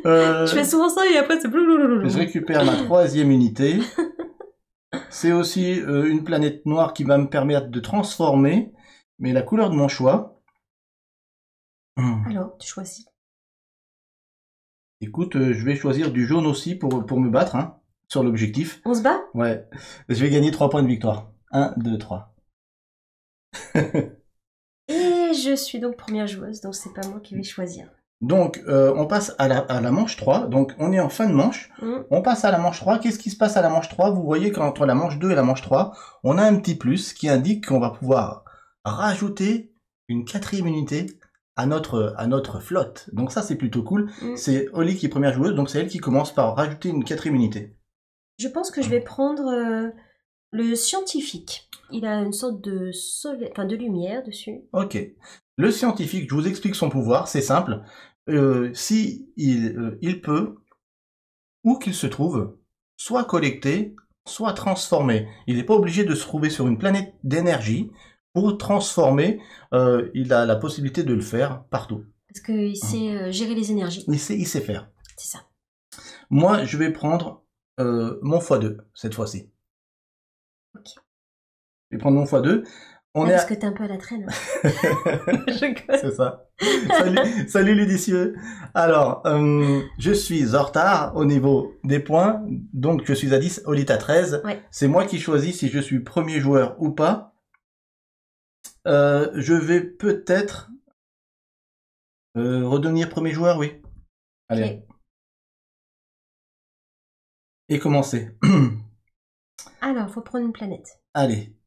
Je fais souvent ça et après c'est... Je récupère ma 3e unité. C'est aussi une planète noire qui va me permettre de transformer, mais la couleur de mon choix. Alors, tu choisis. Écoute, je vais choisir du jaune aussi pour me battre, hein, sur l'objectif. On se bat? Ouais. Je vais gagner 3 points de victoire. 1, 2, 3. Et je suis donc première joueuse, donc c'est pas moi qui vais choisir. Donc, on passe à la manche 3. Donc, on est en fin de manche. On passe à la manche 3. Qu'est-ce qui se passe à la manche 3? Vous voyez qu'entre la manche 2 et la manche 3, on a un petit plus qui indique qu'on va pouvoir rajouter une 4e unité à notre flotte. Donc ça, c'est plutôt cool. C'est Oli qui est première joueuse, donc c'est elle qui commence par rajouter une 4e unité. Je pense que je vais prendre le scientifique. Il a une sorte de soleil, enfin de lumière dessus. Ok. Le scientifique, je vous explique son pouvoir, c'est simple. Si il peut, où qu'il se trouve, soit collecter, soit transformer. Il n'est pas obligé de se trouver sur une planète d'énergie. Pour transformer, il a la possibilité de le faire partout. Parce qu'il sait gérer les énergies. Il sait faire. C'est ça. Moi, je vais prendre mon x2 cette fois-ci. Ok. Je vais prendre mon x2. Parce que t'es un peu à la traîne. C'est ça. Salut Ludicieux. Alors, je suis en retard au niveau des points, donc je suis à 10, Oli à 13. Ouais. C'est moi qui choisis si je suis premier joueur ou pas. Je vais peut-être redevenir premier joueur, oui. Allez. Okay. Et commencer. Alors, faut prendre une planète. Allez.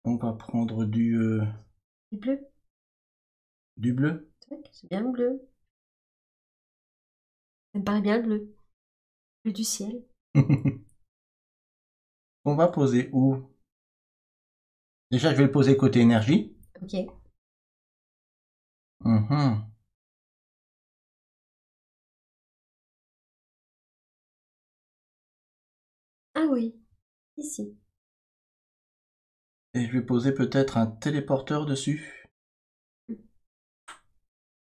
On va prendre du bleu. Du bleu. C'est bien le bleu. Ça me paraît bien le bleu. Bleu du ciel. On va poser où? Déjà, je vais le poser côté énergie. Ok. Ah oui, ici. Et je vais poser peut-être un téléporteur dessus.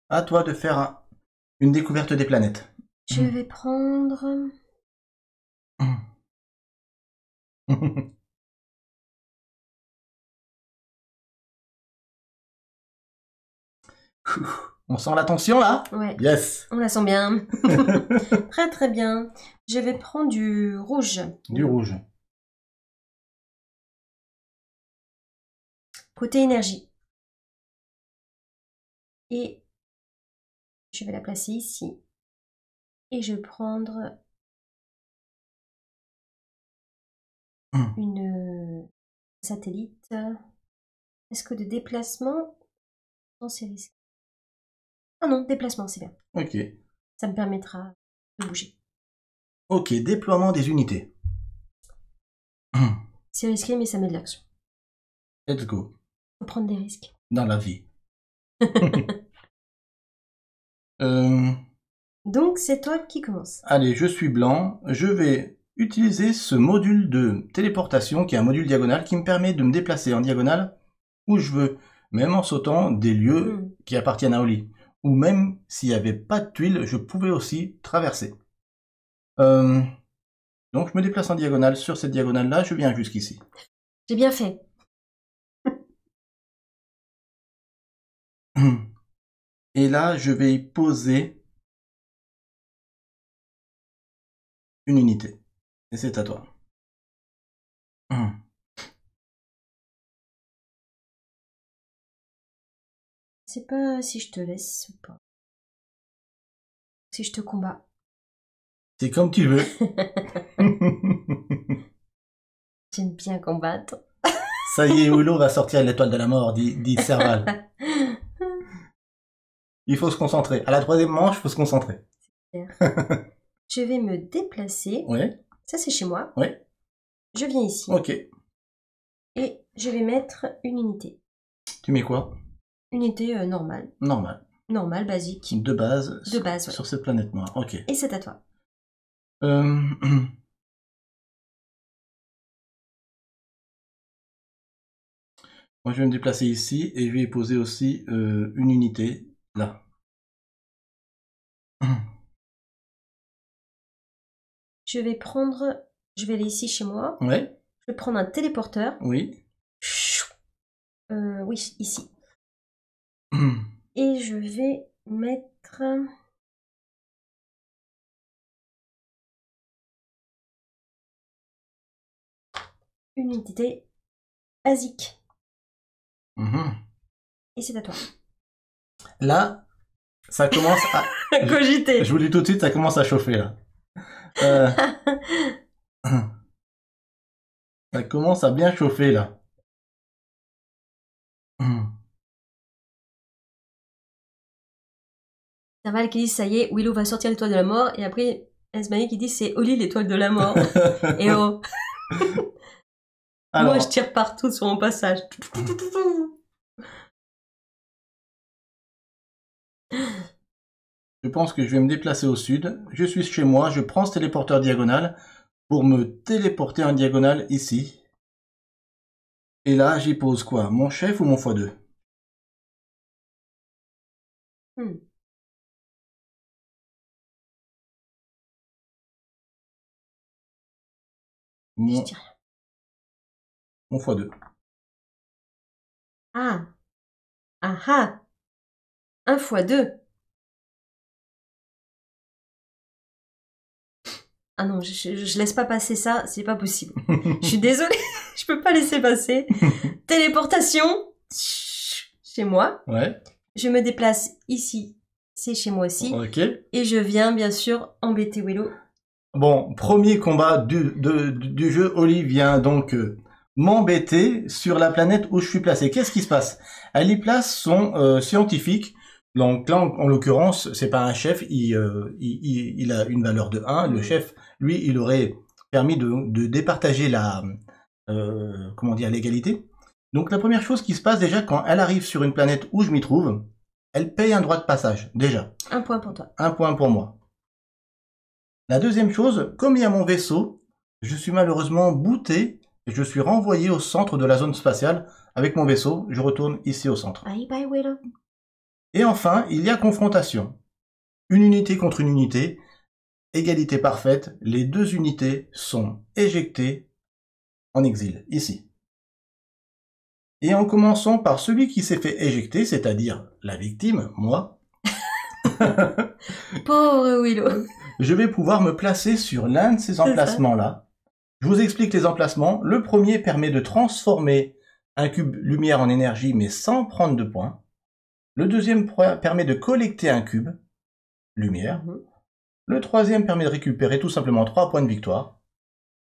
À toi de faire une découverte des planètes. Je vais prendre... On sent la tension là? Ouais. Yes. On la sent bien. Très très bien. Je vais prendre du rouge. Du rouge. Côté énergie. Et je vais la placer ici. Et je vais prendre une satellite. Est-ce que de déplacement? Non, c'est risqué. Ah non, déplacement, c'est bien. Ok. Ça me permettra de bouger. Ok, déploiement des unités. C'est risqué, mais ça met de l'action. Let's go. Faut prendre des risques. Dans la vie. Donc, c'est toi qui commence. Allez, je suis blanc. Je vais utiliser ce module de téléportation, qui est un module diagonal, qui me permet de me déplacer en diagonale où je veux, même en sautant des lieux qui appartiennent à Oli. Ou même s'il n'y avait pas de tuiles, je pouvais aussi traverser. Donc je me déplace en diagonale. Sur cette diagonale-là, je viens jusqu'ici. J'ai bien fait. Et là, je vais y poser une unité. Et c'est à toi. Je sais pas si je te laisse ou pas. Si je te combats. C'est comme tu veux. J'aime bien combattre. Ça y est, Willow va sortir l'étoile de la mort, dit Serval. Il faut se concentrer. À la troisième manche, il faut se concentrer. Je vais me déplacer. Oui. Ça, c'est chez moi. Oui. Je viens ici. Ok. Et je vais mettre une unité. Tu mets quoi? Unité normale. Normal. Normale, basique. De base. De base, ouais. Sur cette planète noire. Ok. Et c'est à toi. Moi, je vais me déplacer ici et je vais y poser aussi une unité là. Je vais aller ici chez moi. Ouais. Je vais prendre un téléporteur. Oui. Oui, ici. Et je vais mettre une unité basique. Et c'est à toi. Là, ça commence à... Cogiter. Je vous le dis tout de suite, ça commence à chauffer là. Ça commence à bien chauffer là. Serval qui dit ça y est, Willow va sortir l'étoile de la mort. Et après, Esmani qui dit c'est Oli l'étoile de la mort. Et oh. Alors, moi je tire partout sur mon passage. je pense que je vais me déplacer au sud. Je suis chez moi, je prends ce téléporteur diagonal pour me téléporter en diagonale ici. Et là, j'y pose quoi? Mon chef ou mon x2? Mon x2. Ah. Ah ah. 1 x 2. Ah non, je laisse pas passer ça, c'est pas possible. Je suis désolée, je peux pas laisser passer. Téléportation chez moi. Ouais. Je me déplace ici, c'est chez moi aussi. Ok. Et je viens bien sûr embêter Willow. Bon, premier combat du jeu. Oli vient donc m'embêter sur la planète où je suis placé. Qu'est-ce qui se passe? Elle y place son scientifique. Donc là, en l'occurrence, c'est pas un chef, il a une valeur de 1. Le chef, lui, il aurait permis de départager la comment dire, l'égalité. Donc la première chose qui se passe déjà quand elle arrive sur une planète où je m'y trouve, elle paye un droit de passage, déjà. 1 point pour toi. 1 point pour moi. La deuxième chose, comme il y a mon vaisseau, je suis malheureusement booté et je suis renvoyé au centre de la zone spatiale avec mon vaisseau. Je retourne ici au centre. Bye bye Willow. Et enfin, il y a confrontation. Une unité contre une unité, égalité parfaite, les deux unités sont éjectées en exil, ici. Et en commençant par celui qui s'est fait éjecter, c'est-à-dire la victime, moi, Pauvre Willow. je vais pouvoir me placer sur l'un de ces emplacements-là. Je vous explique les emplacements. Le premier permet de transformer un cube lumière en énergie, mais sans prendre de points. Le deuxième permet de collecter un cube lumière. Le troisième permet de récupérer tout simplement 3 points de victoire.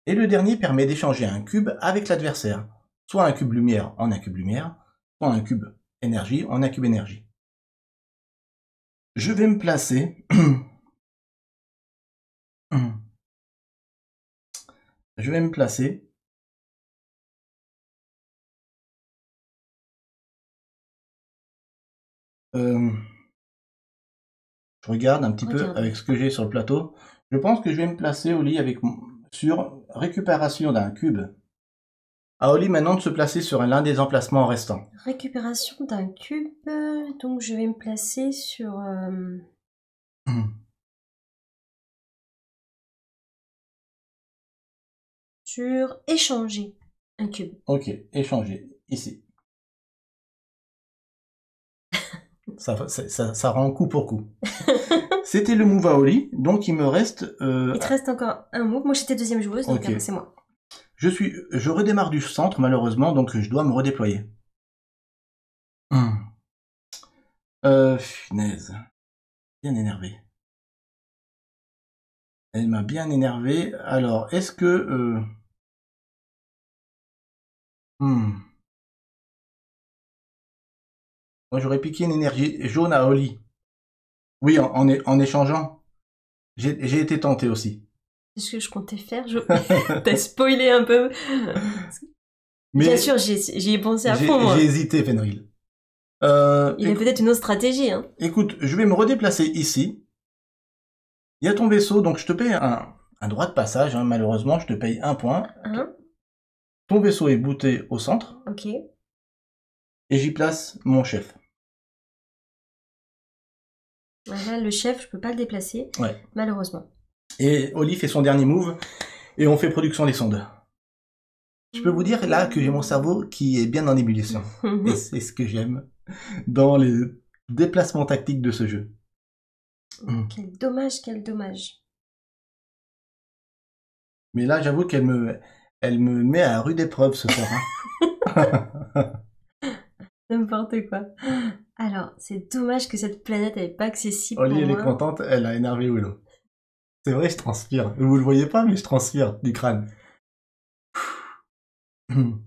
Et le dernier permet d'échanger un cube avec l'adversaire. Soit un cube lumière en un cube lumière, soit un cube énergie en un cube énergie. Je vais me placer... Je vais me placer... Je regarde un petit peu avec ce que j'ai sur le plateau. Je pense que je vais me placer au lit sur récupération d'un cube. À Oli maintenant de se placer sur l'un des emplacements restants. Récupération d'un cube, donc je vais me placer sur... sur échanger un cube. Ok, échanger, ici. ça rend coup pour coup. C'était le move à Oli, donc il me reste... Il te reste encore un move. Moi j'étais deuxième joueuse, donc okay. C'est moi. Je redémarre du centre malheureusement, donc je dois me redéployer. Finesse. Bien énervé. Elle m'a bien énervé. Alors, est-ce que... Moi j'aurais piqué une énergie jaune à Oli. Oui, en échangeant. J'ai été tenté aussi. C'est ce que je comptais faire. T'as spoilé un peu. Mais bien sûr, j'y ai pensé à fond. J'ai hésité, Fenrir. Il y a peut-être une autre stratégie. Hein. Écoute, je vais me redéplacer ici. Il y a ton vaisseau, donc je te paye un droit de passage. Hein, malheureusement, je te paye 1 point. Ton vaisseau est booté au centre. Ok. Et j'y place mon chef. Là, le chef, je peux pas le déplacer. Ouais. Malheureusement. Et Oli fait son dernier move. Et on fait production des sondes. Je peux vous dire là que j'ai mon cerveau qui est bien en ébullition. Et c'est ce que j'aime dans les déplacements tactiques de ce jeu. Quel dommage, quel dommage. Mais là, j'avoue qu'elle me met à rude épreuve ce soir. Hein. N'importe quoi. Alors, c'est dommage que cette planète n'est pas accessible Oli, pour elle moi. est contente, elle a énervé Willow. C'est vrai, je transpire. Vous le voyez pas, mais je transpire du crâne.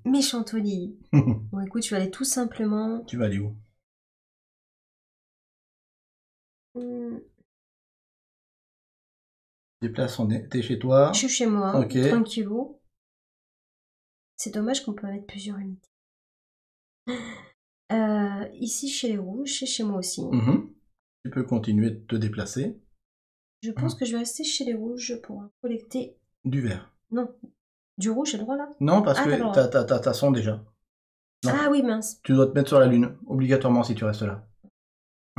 Méchante Oli. Bon, écoute, je vais aller tout simplement... Tu vas aller où? Déplace, t'es chez toi. Je suis chez moi, okay. Tranquillou. C'est dommage qu'on peut mettre plusieurs unités. Ici, chez les rouges, c'est chez moi aussi. Tu peux continuer de te déplacer. Je pense que je vais rester chez les rouges pour collecter... Du vert. Non. Du rouge, j'ai le droit là? Non, parce que t'as son déjà. Non. Ah oui, mince. Tu dois te mettre sur la lune, obligatoirement si tu restes là.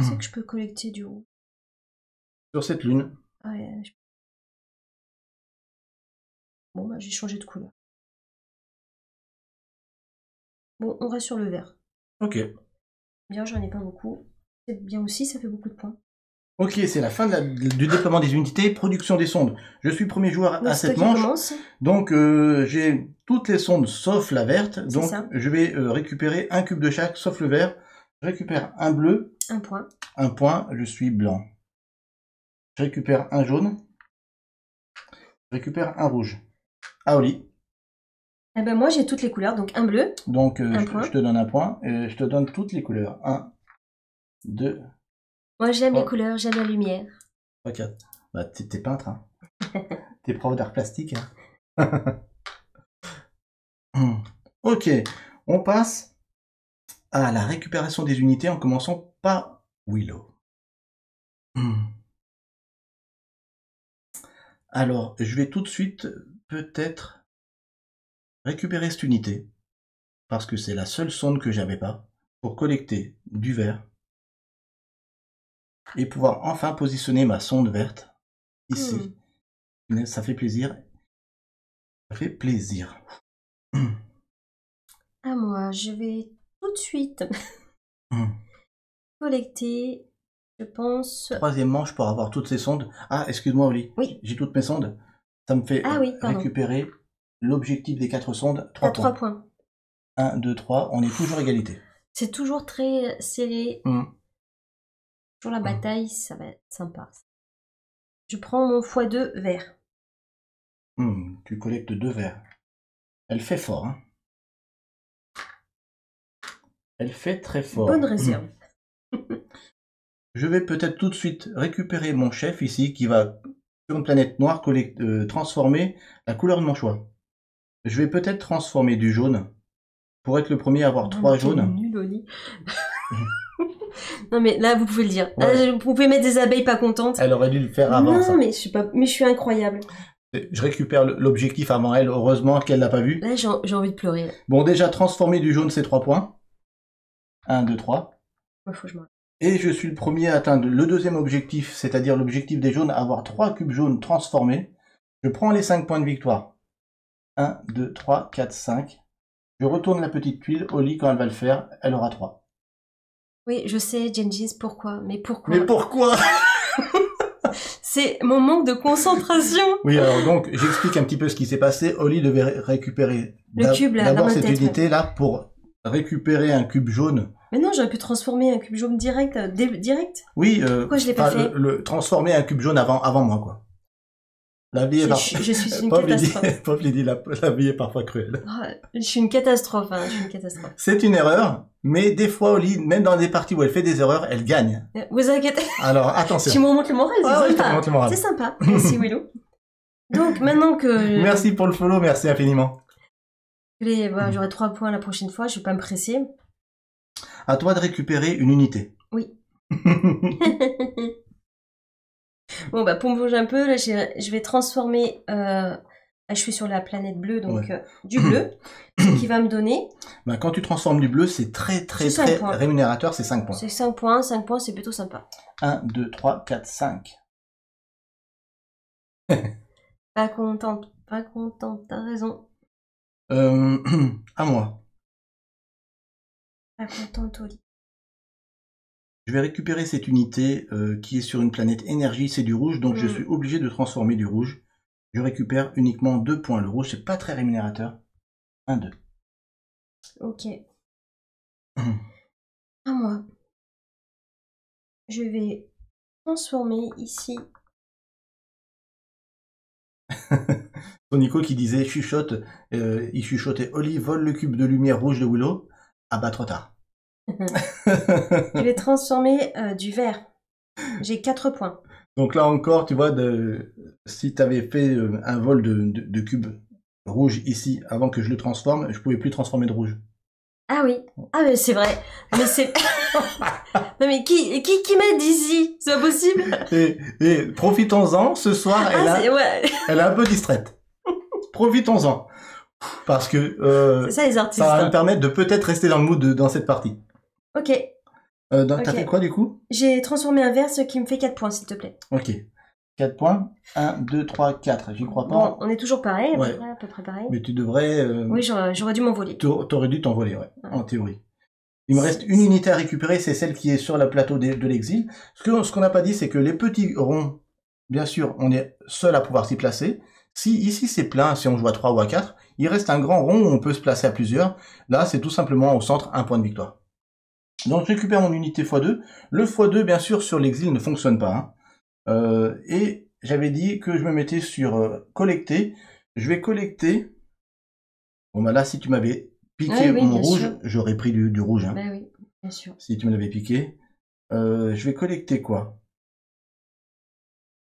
C'est que je peux collecter du rouge. Sur cette lune. Ah ouais, Bon, bah j'ai changé de couleur. Bon, on reste sur le vert. Ok. Bien, j'en ai pas beaucoup. C'est bien aussi, ça fait beaucoup de points. Ok, c'est la fin du déploiement des unités, production des sondes. Je suis premier joueur à cette manche. Donc j'ai toutes les sondes sauf la verte. Donc je vais récupérer un cube de chaque sauf le vert. Je récupère un bleu. 1 point. 1 point, je suis blanc. Je récupère un jaune. Je récupère un rouge. Ah, Oli. Eh ben moi, j'ai toutes les couleurs, donc un bleu. Donc, Un point. je te donne un point. Et je te donne toutes les couleurs. 1, 2, Moi, j'aime les 3, couleurs, j'aime la lumière. 3, 4. Bah, t'es peintre, hein. T'es prof d'art plastique, hein. Ok, on passe à la récupération des unités en commençant par Willow. Alors, je vais tout de suite peut-être récupérer cette unité, parce que c'est la seule sonde que j'avais pas, pour collecter du vert, et pouvoir enfin positionner ma sonde verte ici. Ça fait plaisir. Ça fait plaisir. À moi, je vais tout de suite collecter, je pense... Troisième manche pour avoir toutes ces sondes. Ah, excuse-moi, Oli. Oui. J'ai toutes mes sondes. Ça me fait Ah oui, pardon. récupérer l'objectif des 4 sondes. 3 T'as points. 3 points. 1, 2, 3. On est toujours égalité. C'est toujours très serré. Toujours la bataille, ça va être sympa. Je prends mon x2 vert. Tu collectes 2 verts. Elle fait fort, hein. Elle fait très fort. Bonne réserve. Je vais peut-être tout de suite récupérer mon chef ici qui va, sur une planète noire, transformer la couleur de mon choix. Je vais peut-être transformer du jaune pour être le premier à avoir 3 jaunes. Nul, Oli. Non mais là vous pouvez le dire. Ouais. Vous pouvez mettre des abeilles pas contentes. Elle aurait dû le faire avant non ça. mais je suis incroyable. Je récupère l'objectif avant elle, heureusement qu'elle l'a pas vu. Là j'ai envie de pleurer. Bon, déjà transformer du jaune c'est 3 points. 1, 2, 3. Ouais, faut que je m'arrête. Et je suis le premier à atteindre le deuxième objectif, c'est-à-dire l'objectif des jaunes, avoir 3 cubes jaunes transformés. Je prends les 5 points de victoire. 1, 2, 3, 4, 5. Je retourne la petite tuile. Oli, quand elle va le faire, elle aura 3. Oui, je sais, Gengis, pourquoi? Mais pourquoi? Mais pourquoi? C'est mon manque de concentration. Oui, alors donc, j'explique un petit peu ce qui s'est passé. Oli devait récupérer Le cube, là, d'abord dans ma cette tête, unité-là pour récupérer un cube jaune. Mais non, j'aurais pu transformer un cube jaune direct. Direct. Oui, Pourquoi je l'ai pas fait? transformer un cube jaune avant moi, quoi. La vie est Je suis une catastrophe. Pauvre Lydie, la vie est parfois cruelle. Oh, je suis une catastrophe, hein, je suis une catastrophe. C'est une erreur, mais des fois, Oli, même dans des parties où elle fait des erreurs, elle gagne. Vous inquiétez. Alors, attention. Tu me remontes le moral, c'est Ah oui, je te sympa. remonte le moral. C'est sympa. Merci, Willow. Donc, maintenant que... Merci pour le follow, merci infiniment. Voilà, j'aurai 3 points la prochaine fois, je vais pas me presser. À toi de récupérer une unité. Oui. Bon, bah, pour me bouger un peu, là, je vais transformer... Là, je suis sur la planète bleue, donc Ouais. du bleu, ce qui va me donner... Ben, quand tu transformes du bleu, c'est très C'est 5 points. rémunérateur, c'est 5 points. C'est 5 points, c'est plutôt sympa. 1, 2, 3, 4, 5. Pas contente, t'as raison. À moi. Pas contente, Oli. Je vais récupérer cette unité qui est sur une planète énergie, c'est du rouge, donc je suis obligé de transformer du rouge. Je récupère uniquement 2 points. Le rouge, c'est pas très rémunérateur. 1, 2. Ok. À moi. Je vais transformer ici. Nico qui disait chuchote, il chuchotait Oli vole le cube de lumière rouge de Willow. Ah bah trop tard. Je vais transformer du vert. J'ai 4 points. Donc là encore, tu vois, si tu avais fait un vol de cube rouge ici avant que je le transforme, je pouvais plus transformer de rouge. Ah oui. Ah mais c'est vrai. Mais c'est... Non mais qui m'aide ici? C'est pas possible. Et profitons-en, ce soir, elle est un peu distraite. Profitons-en. Parce que c'est ça les artistes. ça va me permettre de peut-être rester dans le mood dans cette partie. Ok. T'as fait quoi du coup? J'ai transformé un vert, ce qui me fait 4 points, s'il te plaît. Ok. 4 points. 1, 2, 3, 4. J'y crois pas. Bon, on est toujours pareil, Ouais. à peu près pareil. Mais tu devrais... Oui, j'aurais dû m'envoler. T'aurais dû t'envoler, ouais, en théorie. Il me reste une unité à récupérer, c'est celle qui est sur le plateau de l'exil. Ce qu'on n'a pas dit, c'est que les petits ronds, bien sûr, on est seul à pouvoir s'y placer. Si ici c'est plein, si on joue à 3 ou à 4, il reste un grand rond où on peut se placer à plusieurs. Là, c'est tout simplement au centre, un point de victoire. Donc je récupère mon unité x2. Le x2, bien sûr, sur l'exil ne fonctionne pas. Hein. Et j'avais dit que je me mettais sur collecter. Je vais collecter Bon, bah là, si tu m'avais piqué Ouais, oui, mon bien rouge, sûr. j'aurais pris du rouge. Hein. Bah oui, bien sûr. Si tu me l'avais piqué. Je vais collecter quoi?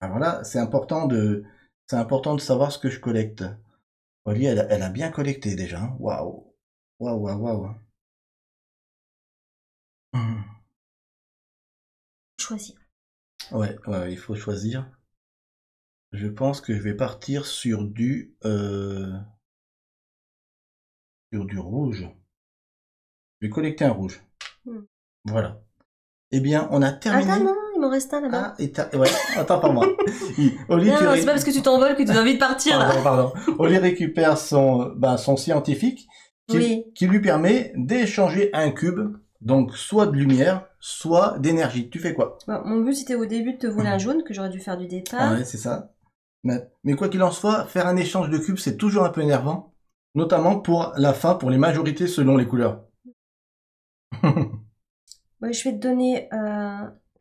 Alors là, c'est important de savoir ce que je collecte. Oli, elle a bien collecté déjà. Hein. Waouh. Waouh, waouh, waouh. Hum. Choisir. Ouais, ouais, il faut choisir. Je pense que je vais partir sur du rouge. Je vais collecter un rouge. Hmm. Voilà. Eh bien, on a terminé. Attends, non, il m'en reste un là-bas. Ouais, attends pas moi. Oli, Non, c'est pas parce que tu t'envoles que tu as envie de partir là. Pardon. Oli récupère son scientifique Oui. qui lui permet d'échanger un cube, donc soit de lumière, soit d'énergie. Tu fais quoi? Bon, mon but c'était au début de te voler un jaune que j'aurais dû faire du départ. Ouais, c'est ça. Mais quoi qu'il en soit, faire un échange de cubes, c'est toujours un peu énervant, notamment pour la fin, pour les majorités selon les couleurs. Ouais, je vais te donner.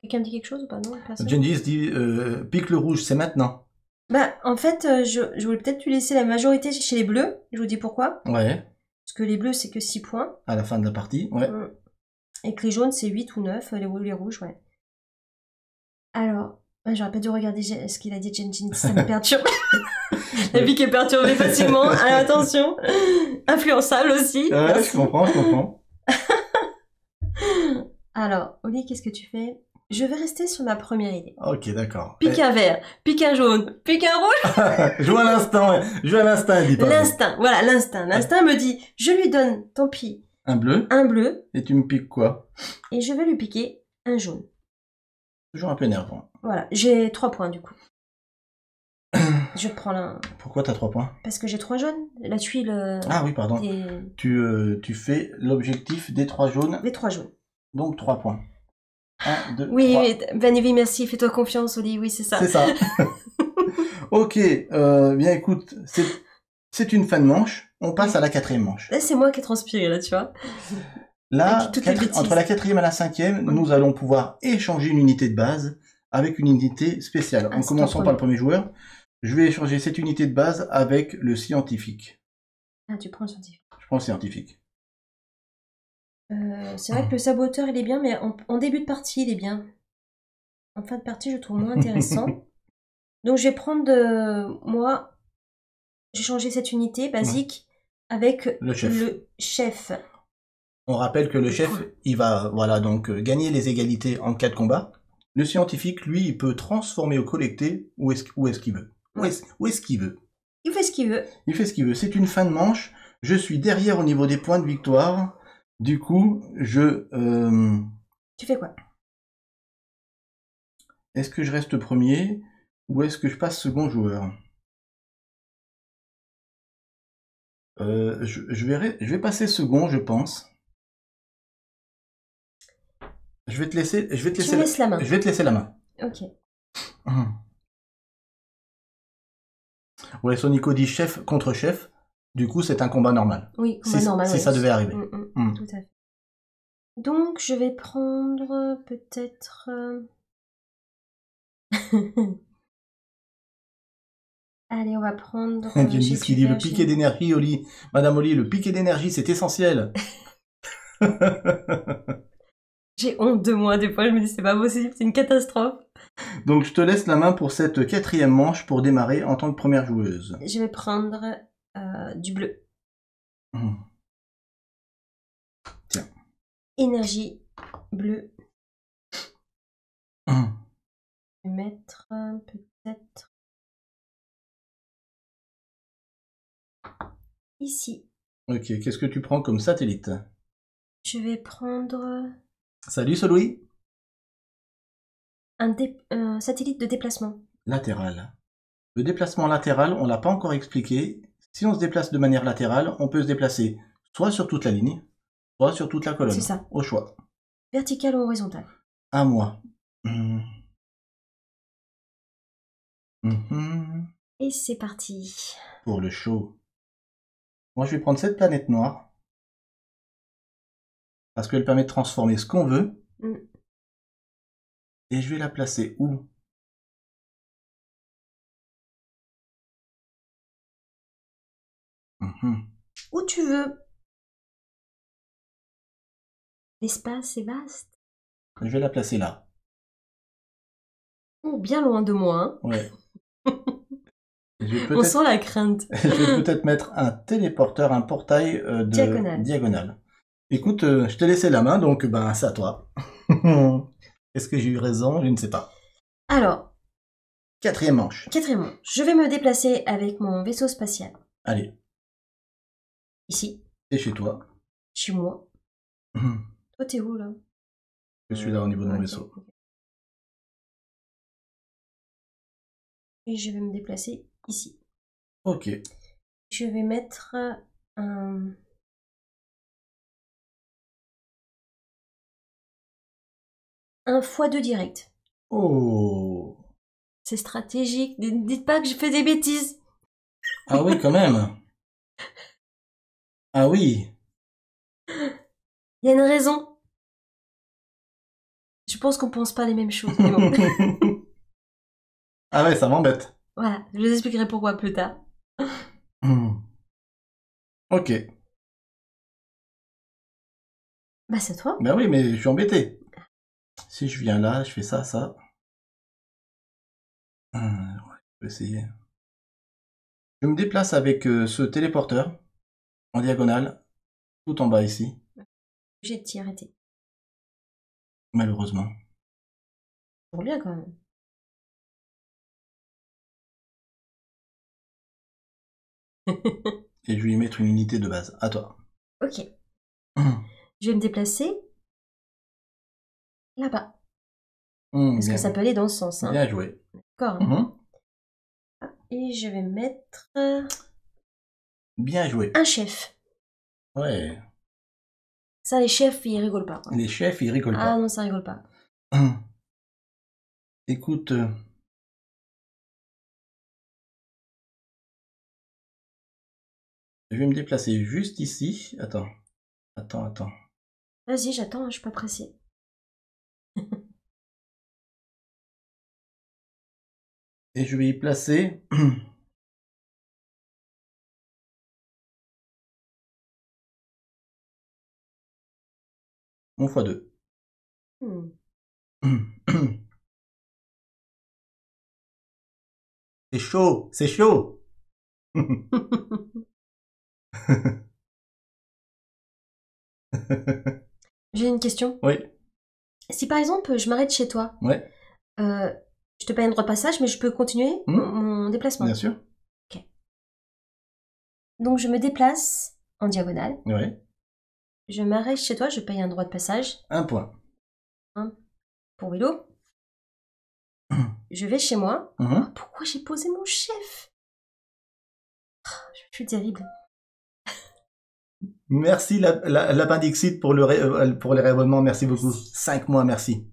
Quelqu'un dit quelque chose ou pas? Non, personne. Gengis dit pique le rouge, c'est maintenant. Bah, en fait, je voulais peut-être te laisser la majorité chez les bleus. Je vous dis pourquoi. Ouais, Parce que les bleus, c'est que 6 points. à la fin de la partie, ouais. Et que les jaunes, c'est 8 ou 9. Les rouges, ouais. Alors, j'aurais pas dû regarder ce qu'il a dit, Gengis. Ça me perturbe. La vie qui est perturbée facilement. Alors, attention. Influençable aussi. Ouais, je comprends. Alors, Oli, qu'est-ce que tu fais? Je vais rester sur ma première idée. Ok, d'accord. Pique un vert, pique un jaune, pique un rouge. Joue à l'instant, ouais. Joue à l'instant, elle dit pas. L'instinct, voilà, l'instinct. L'instinct me dit, je lui donne, tant pis, Un bleu. un bleu, Et tu me piques quoi? et je vais lui piquer un jaune. Toujours un peu énervant. Voilà, j'ai 3 points du coup. Je prends l'un. Pourquoi t'as 3 points? Parce que j'ai 3 jaunes. La tuile. Ah oui, pardon. Tu fais l'objectif des 3 jaunes, Les 3 jaunes. donc 3 points. 1, 2, Oui, 3. oui, oui, merci, fais-toi confiance, Oli, oui, c'est ça. C'est ça. Ok, bien écoute, c'est une fin de manche. On passe à la 4e manche. Là, c'est moi qui ai transpiré, là, tu vois. Là, Avec toutes les bêtises. entre la 4e et la 5e, nous allons pouvoir échanger une unité de base avec une unité spéciale. En c'est commençant ton par le premier joueur, je vais échanger cette unité de base avec le scientifique. Ah, tu prends le scientifique. Je prends le scientifique. C'est vrai que le saboteur, il est bien, mais en début de partie, il est bien. En fin de partie, je le trouve moins intéressant. Donc, je vais prendre moi, j'ai changé cette unité basique avec Le chef. le chef. On rappelle que le chef, il va donc gagner les égalités en cas de combat. Le scientifique, lui, il peut transformer ou collecter où est-ce qu'il veut. Ouais. Où est-ce qu'il veut. Il fait ce qu'il veut. Il fait ce qu'il veut. C'est une fin de manche. Je suis derrière au niveau des points de victoire. Du coup, Tu fais quoi? est-ce que je reste premier ou est-ce que je passe second joueur? Je vais passer second, je pense. Je vais te laisser Tu me laisses la main. Je vais te laisser la main. Ok. Ouais, Sonico dit chef contre chef. Du coup, c'est un combat normal. Oui, combat normal. Si ouais. ça devait arriver. Tout à fait. Donc, je vais prendre peut-être... Allez, on va prendre... Gengis qui dit le piqué d'énergie, Oli. Madame Oli, le piqué d'énergie, c'est essentiel. J'ai honte de moi, des fois, je me dis, c'est pas possible, c'est une catastrophe. Donc, je te laisse la main pour cette 4e manche pour démarrer en tant que première joueuse. Je vais prendre du bleu. Tiens. Énergie, bleu. Je vais mettre peut-être... ici. Ok, qu'est-ce que tu prends comme satellite? Je vais prendre... Salut, Soloui. un satellite de déplacement. Latéral. Le déplacement latéral, on l'a pas encore expliqué. Si on se déplace de manière latérale, on peut se déplacer soit sur toute la ligne, soit sur toute la colonne. C'est ça. Au choix. Vertical ou horizontal? À moi. Et c'est parti. Pour le show. Moi, je vais prendre cette planète noire. Parce qu'elle permet de transformer ce qu'on veut. Et je vais la placer où? où tu veux. L'espace est vaste. Je vais la placer là. Oh, bien loin de moi. Hein. Ouais. On sent la crainte. Je vais peut-être mettre un téléporteur, un portail de diagonale. Écoute, je t'ai laissé la main, donc ben c'est à toi. Est-ce que j'ai eu raison? Je ne sais pas. Alors. Quatrième manche. Quatrième manche. Je vais me déplacer avec mon vaisseau spatial. Allez. Ici. C'est chez toi. Chez moi. Toi, t'es où, là? Je suis là au niveau de mon vaisseau. Et je vais me déplacer ici. Ok. Je vais mettre un x2 direct. Oh. C'est stratégique. Dites pas que je fais des bêtises. Ah oui, quand même. Ah oui. Il y a une raison. Je pense qu'on pense pas les mêmes choses. Mais bon. Ah ouais, ça m'embête. Voilà, je vous expliquerai pourquoi plus tard. Ok. Bah c'est toi. Ben oui, mais je suis embêté. Si je viens là, je fais ça, ça. Ouais, je peux essayer. Je me déplace avec ce téléporteur en diagonale, tout en bas ici. J'ai de t'y arrêter. Malheureusement. Pour bien quand même. Et je vais y mettre une unité de base. À toi. Ok. Je vais me déplacer là-bas. Parce que ça peut aller dans ce sens. Hein. Bien joué. D'accord. Hein. Et je vais mettre... Bien joué. Un chef. Ouais. Ça, les chefs, ils rigolent pas. Quoi. Les chefs, ils rigolent pas. Ah non, ça rigole pas. Écoute... Je vais me déplacer juste ici. Attends. Vas-y, j'attends, je suis pas pressée. Et je vais y placer... mon x2. C'est chaud, c'est chaud. J'ai une question. Oui. Si par exemple je m'arrête chez toi, ouais. Je te paye un droit de passage, mais je peux continuer mon déplacement. Bien sûr. Ok. Donc je me déplace en diagonale. Oui. Je m'arrête chez toi, je paye un droit de passage. 1 point. Pour vélo. Je vais chez moi. Oh, pourquoi j'ai posé mon chef? Je suis terrible. Merci l'appendixite pour les raisonnements, merci beaucoup. 5 mois, merci.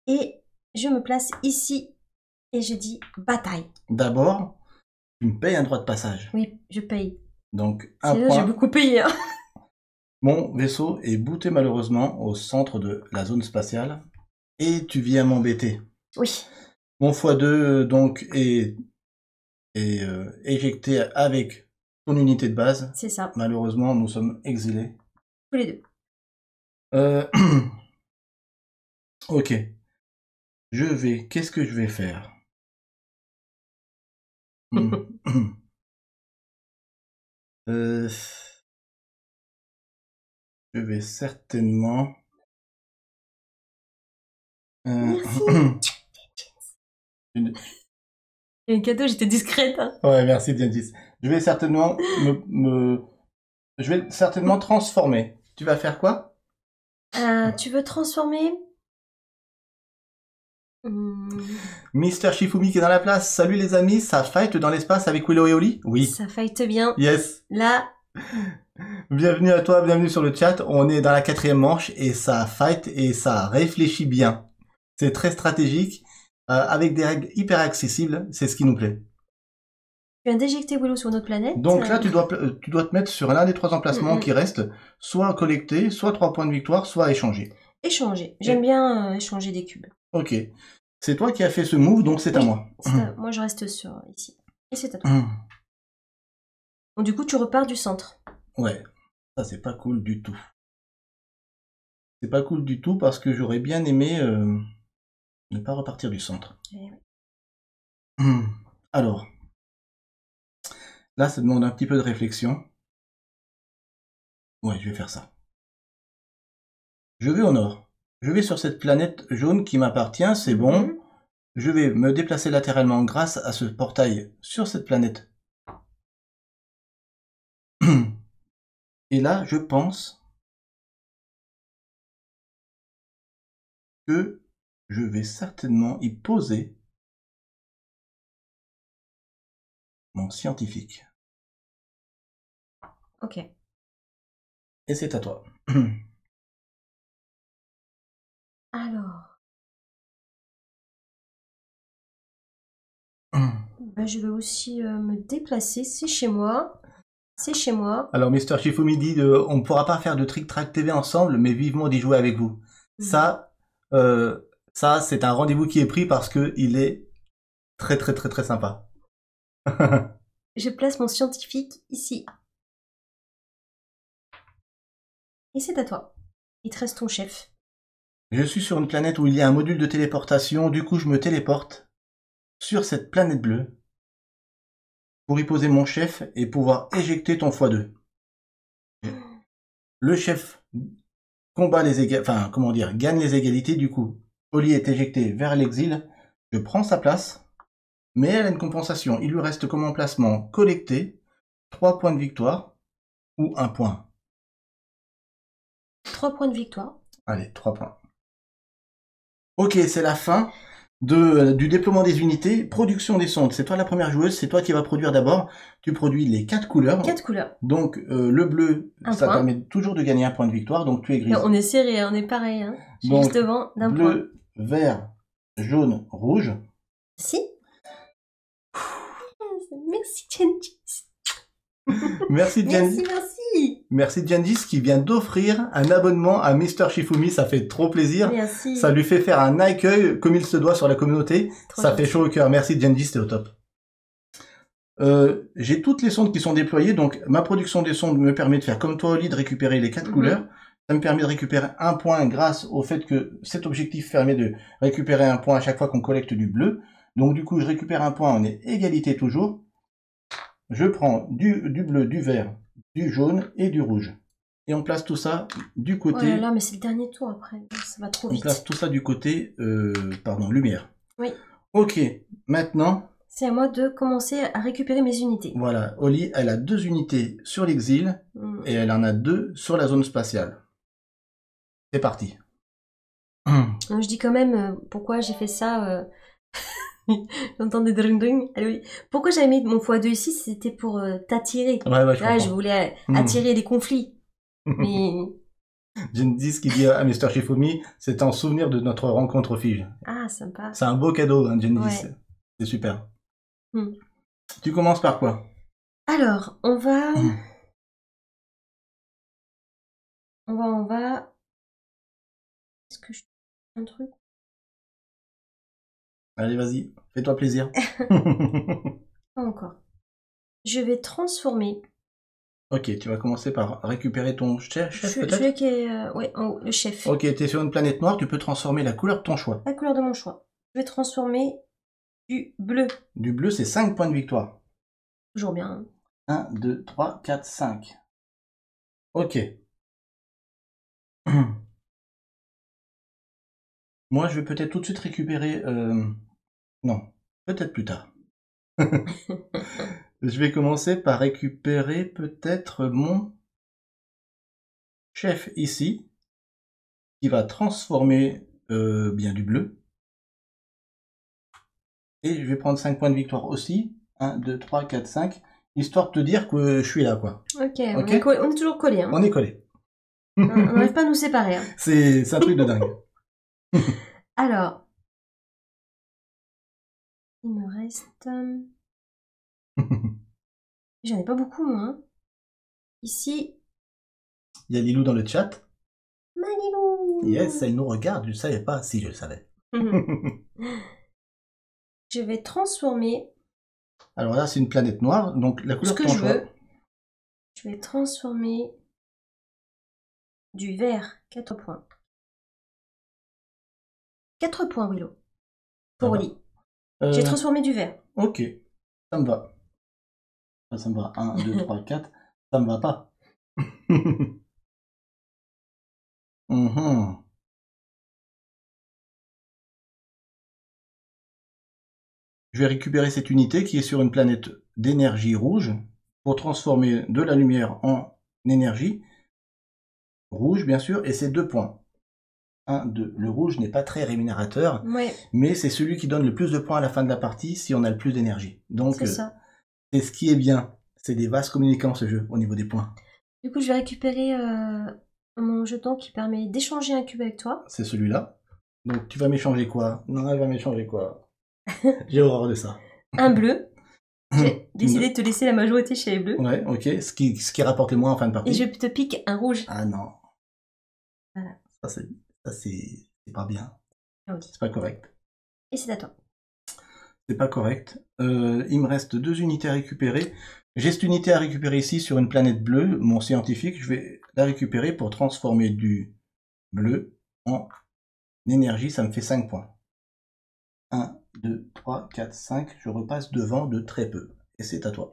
Et je me place ici et je dis bataille. D'abord, tu me payes un droit de passage. Oui, je paye. Donc, un point. J'ai beaucoup payé. Hein. Mon vaisseau est booté malheureusement au centre de la zone spatiale. Et tu viens m'embêter. Oui. Mon x2 donc est éjecté avec ton unité de base. C'est ça. Malheureusement, nous sommes exilés. Tous les deux. Ok. Qu'est-ce que je vais faire? Je vais certainement... Merci. Il y a un cadeau, j'étais discrète. Hein. Ouais, merci Diandis. Je vais certainement je vais certainement transformer. Tu vas faire quoi? Tu veux transformer Mister Shifumi qui est dans la place. Salut les amis, ça fight dans l'espace avec Willow et Oli? Oui. Ça fight bien. Yes. Là. Bienvenue à toi, bienvenue sur le chat. On est dans la 4e manche et ça fight et ça réfléchit bien. C'est très stratégique, avec des règles hyper accessibles. C'est ce qui nous plaît. Tu viens d'éjecter Willow sur notre planète. Donc là, tu dois te mettre sur l'un des 3 emplacements qui restent, soit collecter, soit 3 points de victoire, soit échanger. Échanger. J'aime bien échanger des cubes. Ok. C'est toi qui as fait ce move, donc c'est à moi. Moi, je reste sur ici. Et c'est à toi. Donc du coup, tu repars du centre. Ouais, ça c'est pas cool du tout. C'est pas cool du tout parce que j'aurais bien aimé ne pas repartir du centre. Alors, là ça demande un petit peu de réflexion. Ouais, je vais faire ça. Je vais au nord. Je vais sur cette planète jaune qui m'appartient, c'est bon. Je vais me déplacer latéralement grâce à ce portail sur cette planète. Et là, je pense que je vais certainement y poser mon scientifique. Ok. Et c'est à toi. Alors, bah, je vais aussi me déplacer. C'est chez moi. C'est chez moi. Alors, Mr. Shifumi dit on ne pourra pas faire de Trick Track TV ensemble, mais vivement d'y jouer avec vous. Ça, c'est un rendez-vous qui est pris parce que il est très très très très sympa. Je place mon scientifique ici. Et c'est à toi. Il te reste ton chef. Je suis sur une planète où il y a un module de téléportation, du coup je me téléporte sur cette planète bleue pour y poser mon chef et pouvoir éjecter ton x2. Le chef combat gagne les égalités, du coup Oli est éjecté vers l'exil, je prends sa place, mais elle a une compensation, il lui reste comme emplacement collecté 3 points de victoire ou 1 point. 3 points de victoire. Allez, 3 points. Ok, c'est la fin du déploiement des unités. Production des sondes, c'est toi la première joueuse, c'est toi qui vas produire d'abord. Tu produis les 4 couleurs. 4 couleurs. Donc le bleu, ça permet toujours de gagner 1 point de victoire, donc tu es grise. On est serré, on est pareil. Hein. Je suis Donc, juste devant d'un point. Bleu, vert, jaune, rouge. Si. Merci Gengis. Merci Gengis. Merci. Merci Gengis qui vient d'offrir un abonnement à Mr. Shifumi, ça fait trop plaisir. Merci. Ça lui fait faire un accueil comme il se doit sur la communauté. Trop ça gentil. fait chaud au cœur. Merci Gengis, c'est au top. J'ai toutes les sondes qui sont déployées, donc ma production des sondes me permet de faire comme toi Oli, de récupérer les 4 couleurs. Ça me permet de récupérer 1 point grâce au fait que cet objectif permet de récupérer 1 point à chaque fois qu'on collecte du bleu. Donc du coup je récupère 1 point, on est égalité toujours. Je prends du bleu, du vert, du jaune et du rouge. Et on place tout ça du côté... Oh là là, mais c'est le dernier tour après, ça va trop On vite. place tout ça du côté, lumière. Oui. Ok, maintenant... C'est à moi de commencer à récupérer mes unités. Voilà, Oli, elle a 2 unités sur l'exil et elle en a 2 sur la zone spatiale. C'est parti. Je dis quand même pourquoi j'ai fait ça. J'entends des dring-dring. Allez, pourquoi j'avais mis mon x2 ici, c'était pour t'attirer. Ouais, je Là, je comprends. voulais attirer des conflits. Mais... Gengis qui dit à Mr. Shifumi, c'est en souvenir de notre rencontre aux Fiji. Ah, sympa. C'est un beau cadeau, hein, Gengis. Ouais. C'est super. Tu commences par quoi? Alors, on va... On va... Est-ce que je... Un truc? Allez, vas-y, fais-toi plaisir. Pas encore. Je vais transformer... Ok, tu vas commencer par récupérer ton chef, peut-être? Celui qui est... ouais, en haut, le chef. Ok, t'es sur une planète noire, tu peux transformer la couleur de ton choix. La couleur de mon choix. Je vais transformer du bleu. Du bleu, c'est 5 points de victoire. Toujours bien. 1, 2, 3, 4, 5. Ok. Moi, je vais peut-être tout de suite récupérer... Non, peut-être plus tard. Je vais commencer par récupérer peut-être mon chef ici, qui va transformer bien du bleu. Et je vais prendre 5 points de victoire aussi. 1, 2, 3, 4, 5. Histoire de te dire que je suis là, quoi. Ok, Ok. on est toujours collés. Hein. On est collés. On n'arrive pas à nous séparer. Hein. C'est un truc de dingue. Alors, il me reste... J'en ai pas beaucoup, moi. Hein. Ici... Il y a Lilou dans le chat. Manilou. Yes, elle nous regarde, je ne savais pas. Si, je le savais. Je vais transformer... Alors là, c'est une planète noire, donc la couleur Ce de que ton je choix. veux. Je vais transformer du vert, 4 points. 4 points, Willow. Pour Ça va. Oli. J'ai transformé du vert. Ok, ça me va. Ça me va. 1, 2, 3, 4. Ça me va pas. Mhm. Je vais récupérer cette unité qui est sur une planète d'énergie rouge pour transformer de la lumière en énergie. Rouge, bien sûr, et c'est 2 points. 1, 2. Le rouge n'est pas très rémunérateur, Ouais, mais c'est celui qui donne le plus de points à la fin de la partie si on a le plus d'énergie. Donc, c'est ça. c'est ce qui est bien. C'est des vases communicants, ce jeu, au niveau des points. Du coup, je vais récupérer mon jeton qui permet d'échanger un cube avec toi. C'est celui-là. Donc, tu vas m'échanger quoi? Non, elle va m'échanger quoi? J'ai horreur de ça. Un bleu. J'ai décidé de te laisser la majorité chez les bleus. Ouais, ok. Ce qui rapporte le moins en fin de partie. Et je te pique un rouge. Ah non. Voilà. Ça, c'est pas bien. Ah oui. C'est pas correct. Et c'est à toi. C'est pas correct. Il me reste 2 unités à récupérer. J'ai cette unité à récupérer ici sur une planète bleue, mon scientifique. Je vais la récupérer pour transformer du bleu en énergie. Ça me fait 5 points. 1, 2, 3, 4, 5. Je repasse devant de très peu. Et c'est à toi.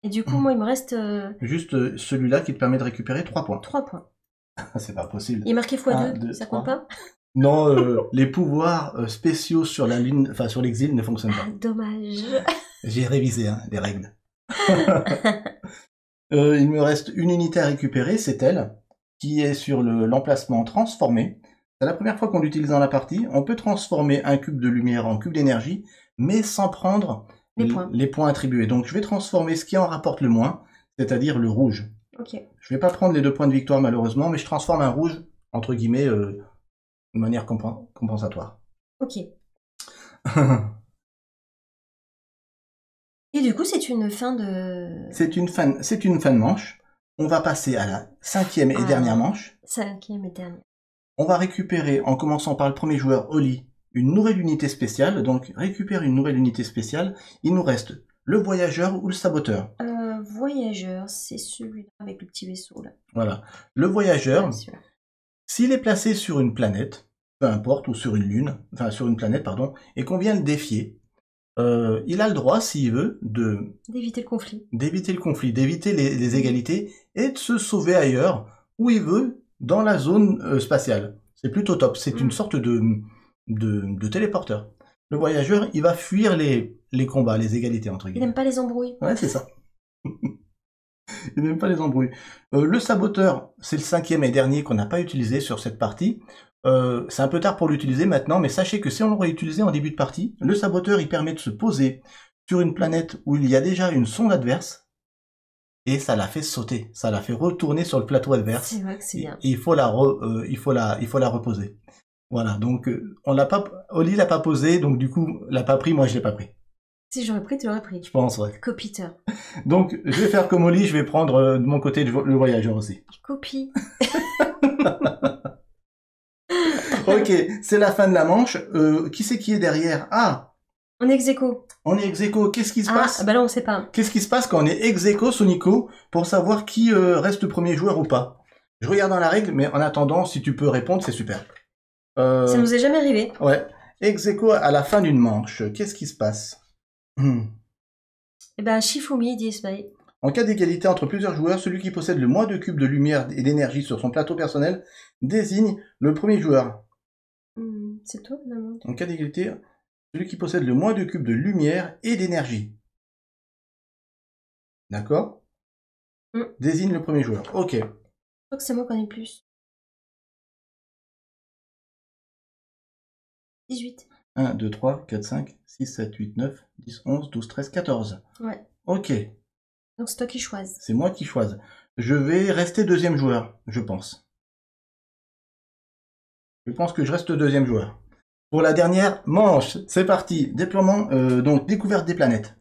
Et du coup, moi, il me reste Juste celui-là qui te permet de récupérer 3 points. 3 points. C'est pas possible. Il est marqué Un, x2, deux, ça trois. compte pas? Non, les pouvoirs spéciaux sur la lune, enfin sur l'exil ne fonctionnent Ah, pas. dommage. J'ai révisé les règles. Il me reste une unité à récupérer, c'est elle, qui est sur l'emplacement transformé. C'est la première fois qu'on l'utilise dans la partie. On peut transformer un cube de lumière en cube d'énergie, mais sans prendre Les points. attribués. Donc je vais transformer ce qui en rapporte le moins, c'est-à-dire le rouge. Ok. Je vais pas prendre les 2 points de victoire malheureusement, mais je transforme un rouge, entre guillemets, de manière compensatoire. Ok. Et du coup, c'est une fin de... C'est une fin de manche. On va passer à la 5e et dernière manche. 5e et dernière. On va récupérer, en commençant par le premier joueur, Oli, une nouvelle unité spéciale. Donc, récupère une nouvelle unité spéciale. Il nous reste le voyageur ou le saboteur. Voyageur, c'est celui-là avec le petit vaisseau, là. Voilà. Le voyageur, Ah, celui-là. s'il est placé sur une planète, peu importe, ou sur une lune, enfin sur une planète, pardon, et qu'on vient le défier, il a le droit, s'il veut, D'éviter le conflit. d'éviter le conflit, d'éviter les égalités, et de se sauver ailleurs, où il veut, dans la zone spatiale. C'est plutôt top. C'est une sorte de téléporteur. Le voyageur, il va fuir les combats, les égalités, entre Il guillemets. n'aime pas les embrouilles. Ouais, c'est ça. Il n'aime pas les embrouilles. Le saboteur, c'est le 5e et dernier qu'on n'a pas utilisé sur cette partie. C'est un peu tard pour l'utiliser maintenant, mais sachez que si on l'aurait utilisé en début de partie, le saboteur, il permet de se poser sur une planète où il y a déjà une sonde adverse, et ça la fait sauter. Ça la fait retourner sur le plateau adverse. C'est vrai que c'est bien. Et il faut la reposer. Voilà, donc on l'a pas, Oli l'a pas posé, donc du coup, l'a pas pris, moi je l'ai pas pris. Si j'aurais pris, tu l'aurais pris. Je pense, ouais. Copiteur. Donc, je vais faire comme Oli, je vais prendre de mon côté le voyageur aussi. Copie. Ok, c'est la fin de la manche. Qui c'est qui est derrière? Ah, On est ex-aequo. on est ex-aequo. Qu'est-ce qui se passe? Bah là, on sait pas. Qu'est-ce qui se passe quand on est ex-aequo, Sonico, pour savoir qui reste premier joueur ou pas? Je regarde dans la règle, mais en attendant, si tu peux répondre, c'est super. Ça nous est jamais arrivé. Ouais. Ex-aequo à la fin d'une manche. Qu'est-ce qui se passe? Eh ben, Shifumi dit Spy. En cas d'égalité entre plusieurs joueurs, celui qui possède le moins de cubes de lumière et d'énergie sur son plateau personnel désigne le premier joueur. C'est toi, finalement. En cas d'égalité, celui qui possède le moins de cubes de lumière et d'énergie. D'accord? Désigne le premier joueur. Ok. Je crois que c'est moi qui en ai plus. 18. 1, 2, 3, 4, 5, 6, 7, 8, 9, 10, 11, 12, 13, 14. Ouais. Ok. Donc c'est toi qui choisis. C'est moi qui choisis. Je vais rester deuxième joueur, je pense. Je pense que je reste deuxième joueur. Pour la dernière manche, c'est parti. Déploiement, donc découverte des planètes.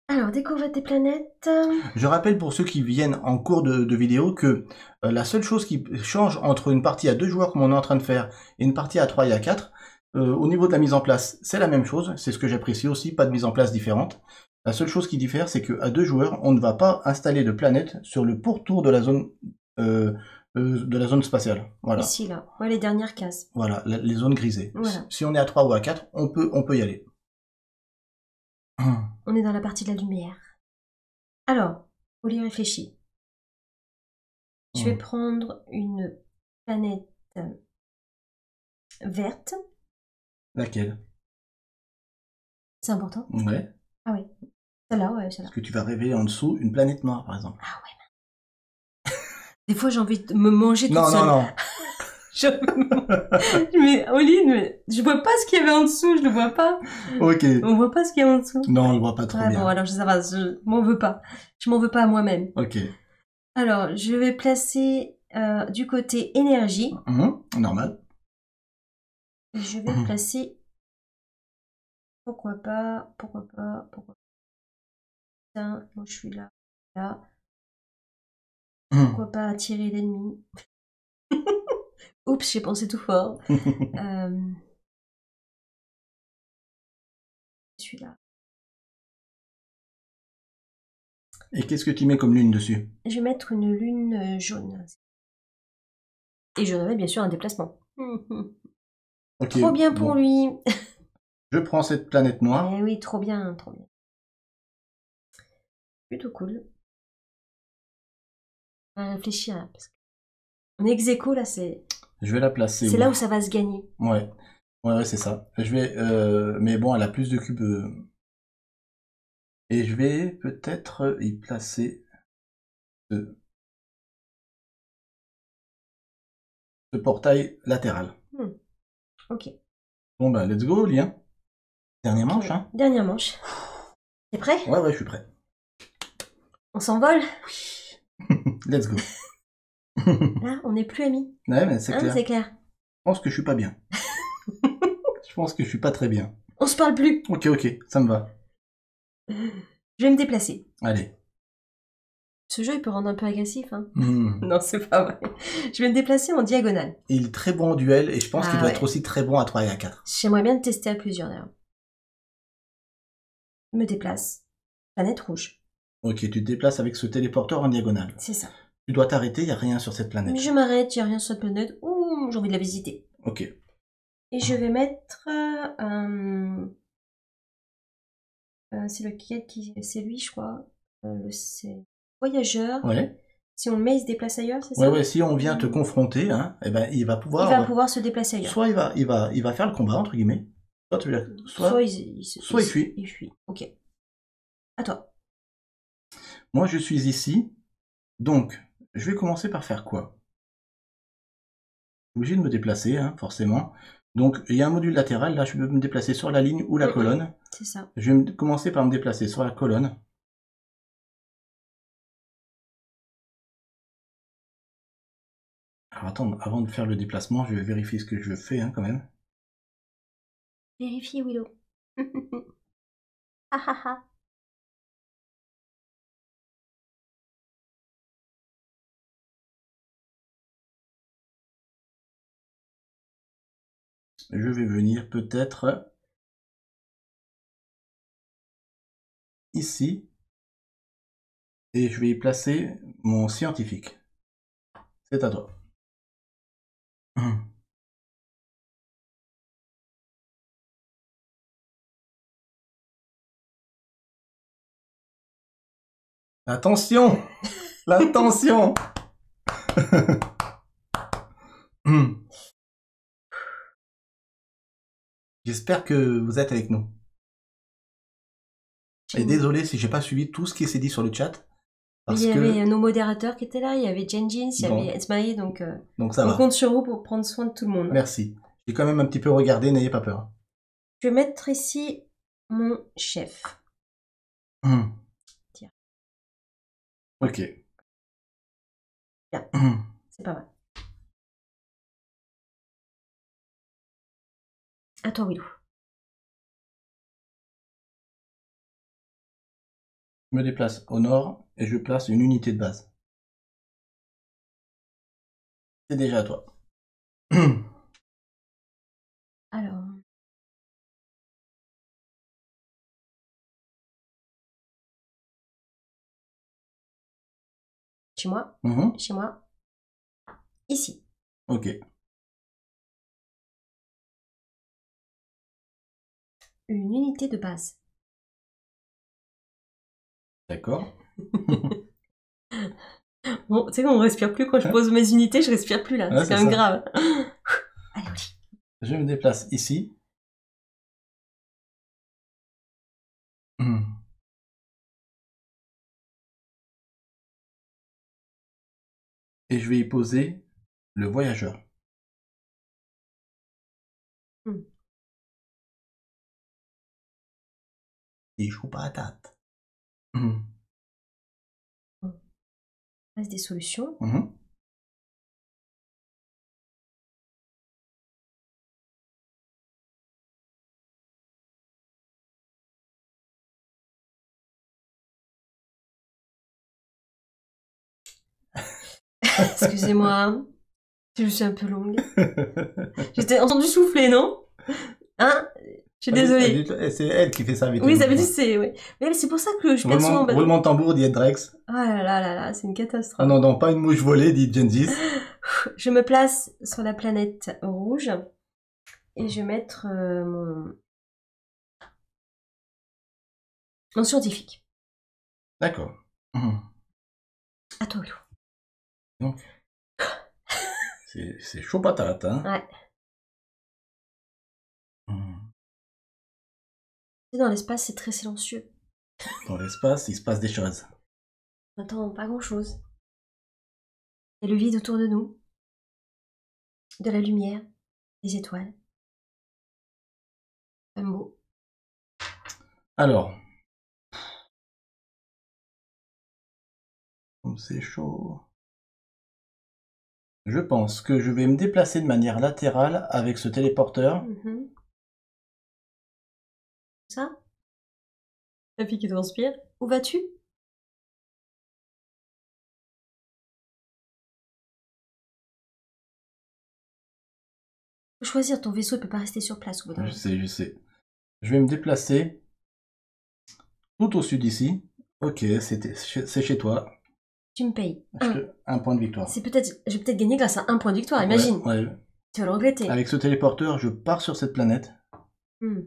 Alors, découverte des planètes. Je rappelle pour ceux qui viennent en cours de vidéo que la seule chose qui change entre une partie à 2 joueurs comme on est en train de faire et une partie à 3 et à 4, au niveau de la mise en place, c'est la même chose. C'est ce que j'apprécie aussi, pas de mise en place différente. La seule chose qui diffère, c'est qu'à 2 joueurs, on ne va pas installer de planète sur le pourtour de la zone spatiale. Voilà. Ici, là. Ouais, les dernières cases. Voilà, les zones grisées. Voilà. Si on est à 3 ou à 4, on peut y aller. On est dans la partie de la lumière. Alors, Oli réfléchit. Je vais prendre une planète verte. Laquelle? C'est important? Ouais. Ah oui. Celle-là, ouais, celle-là. Parce que tu vas révéler en dessous une planète noire, par exemple. Ah ouais. Des fois, j'ai envie de me manger toute seule. Non. Mais Oli, mais je vois pas ce qu'il y avait en dessous, je le vois pas. Ok. On voit pas ce qu'il y a en dessous. Non, on le voit pas trop bien. Bon, alors ça va, je m'en veux pas. Je m'en veux pas à moi-même. Ok. Alors, je vais placer du côté énergie. Normal. Et je vais placer... Pourquoi pas. Tiens, moi je suis là. Pourquoi pas attirer l'ennemi. Oups, j'ai pensé tout fort. Celui-là. Et qu'est-ce que tu mets comme lune dessus? Je vais mettre une lune jaune. Et je aurai bien sûr un déplacement. Okay, trop bien pour lui. Je prends cette planète noire. Eh oui, trop bien. Plutôt cool. On va réfléchir là, parce qu'on est ex-aequo là, c'est... Je vais la placer. C'est là où ça va se gagner. Ouais, c'est ça. Je vais, mais bon, elle a plus de cubes. Et je vais peut-être y placer ce portail latéral. Ok. Bon bah, let's go, Lien. Dernière manche, hein. Dernière manche. T'es prêt? Ouais, je suis prêt. On s'envole? Oui. Let's go. Là, on n'est plus amis. Ouais, mais c'est clair. C'est clair. Je pense que je suis pas bien. Je pense que je suis pas très bien. On se parle plus. Ok, ça me va. Je vais me déplacer. Allez. Ce jeu, il peut rendre un peu agressif, hein. Non, c'est pas vrai. Je vais me déplacer en diagonale. Il est très bon en duel, et je pense qu'il doit être aussi très bon à 3 et à 4. J'aimerais bien le tester à plusieurs, d'ailleurs. Je me déplace. Planète rouge. Ok, tu te déplaces avec ce téléporteur en diagonale. C'est ça. Tu dois t'arrêter, il n'y a rien sur cette planète. Mais je m'arrête, il n'y a rien sur cette planète. Ouh, j'ai envie de la visiter. Ok. Et je vais mettre... c'est lequel qui... C'est lui, je crois. C'est voyageur. Ouais. Si on le met, il se déplace ailleurs, c'est ça? Ouais, si on vient te confronter, hein, eh ben, il va pouvoir se déplacer ailleurs. Soit il va faire le combat, entre guillemets. Soit il fuit. Il fuit. Ok. À toi. Moi, je suis ici. Donc, je vais commencer par faire quoi? Je suis obligé de me déplacer, hein, forcément. Donc, il y a un module latéral. Là, je peux me déplacer sur la ligne ou la colonne. C'est ça. Je vais commencer par me déplacer sur la colonne. Alors, attends, avant de faire le déplacement, je vais vérifier ce que je fais, hein, quand même. Vérifie, Willow. Ah ah ah. Je vais venir peut-être ici et je vais y placer mon scientifique. C'est à toi. Attention! L'attention! J'espère que vous êtes avec nous. Et désolé si j'ai pas suivi tout ce qui s'est dit sur le chat. Parce il y avait nos modérateurs qui étaient là, il y avait Jengins, il y avait Esmaï, donc ça va. On compte sur vous pour prendre soin de tout le monde. Merci. J'ai quand même un petit peu regardé, n'ayez pas peur. Je vais mettre ici mon chef. Tiens. Ok. Bien. C'est pas mal. À toi, Willow. Je me déplace au nord et je place une unité de base. C'est déjà à toi. Alors. Chez moi, Mhm. chez moi, ici. Ok. Une unité de base. D'accord. Bon, tu sais qu'on respire plus quand je pose mes unités, je respire plus là. Ouais, c'est c'est quand même ça. grave. Allez, on lit. Je me déplace ici. Mhm. Et je vais y poser le voyageur. Hmm. Et je pas patate. Mhm. Reste des solutions. Mhm. Excusez-moi. Je suis un peu longue. J'étais entendu souffler, non? Hein? Je suis désolée. C'est elle qui fait ça avec Oui, les ça veut dire mouvements. c'est, ouais. Mais c'est pour ça que je perds souvent. Roulement de tambour, dit Drex. Ah là, c'est une Ah catastrophe. non, non, pas une mouche volée, dit Gengis. Je me place sur la planète rouge et je vais mettre mon scientifique. D'accord. Mhm. À toi, Lou. Donc, c'est chaud patate, hein. Ouais. Mhm. Dans l'espace, c'est très silencieux. Dans l'espace, il se passe des choses. On n'entend pas grand-chose. Et le vide autour de nous. De la lumière. Des étoiles. Un beau. Alors. Comme c'est chaud. Je pense que je vais me déplacer de manière latérale avec ce téléporteur. Ça? La fille qui transpire. Où vas-tu? Faut choisir, ton vaisseau ne peut pas rester sur place au bout d'un moment. Je sais. Je vais me déplacer tout au sud ici. Ok, c'est chez toi. Tu me payes. Un point de victoire. Je vais peut-être gagner grâce à un point de victoire, imagine. Ouais. Tu vas le regretter. Avec ce téléporteur, je pars sur cette planète. Hmm.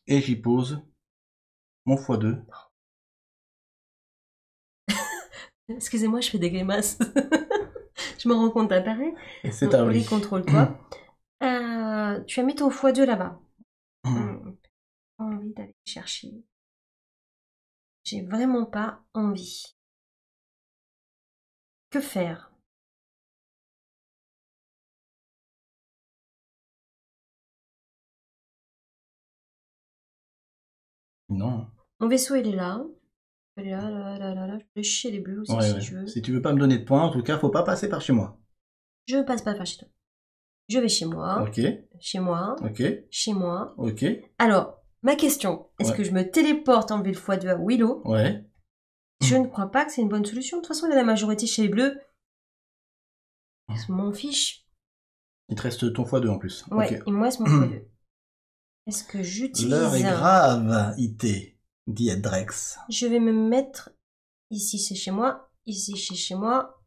Et j'y pose mon x2. Excusez-moi, je fais des grimaces. Je me rends compte, apparaît. Et c'est à lui. Contrôle-toi. Tu as mis ton x2 là-bas. Pas envie d'aller chercher. J'ai vraiment pas envie. Que faire? Non. Mon vaisseau, il est là. Il est là. Je peux chez les bleus aussi si je veux. Si tu veux pas me donner de points, en tout cas, faut pas passer par chez moi. Je passe pas par chez toi. Je vais chez moi. Ok. Chez moi. Ok. Chez moi. Ok. Alors, ma question, est-ce que je me téléporte enlever le x2 à Willow? Ouais. Je ne crois pas que c'est une bonne solution. De toute façon, il y a la majorité chez les bleus. Je m'en fiche. Il te reste ton x2 en plus. Ouais, Okay. il me reste mon x2. Est-ce que j'utilise... L'heure est grave, IT, dit Drex. Je vais me mettre... Ici, c'est chez moi. Ici, c'est chez moi.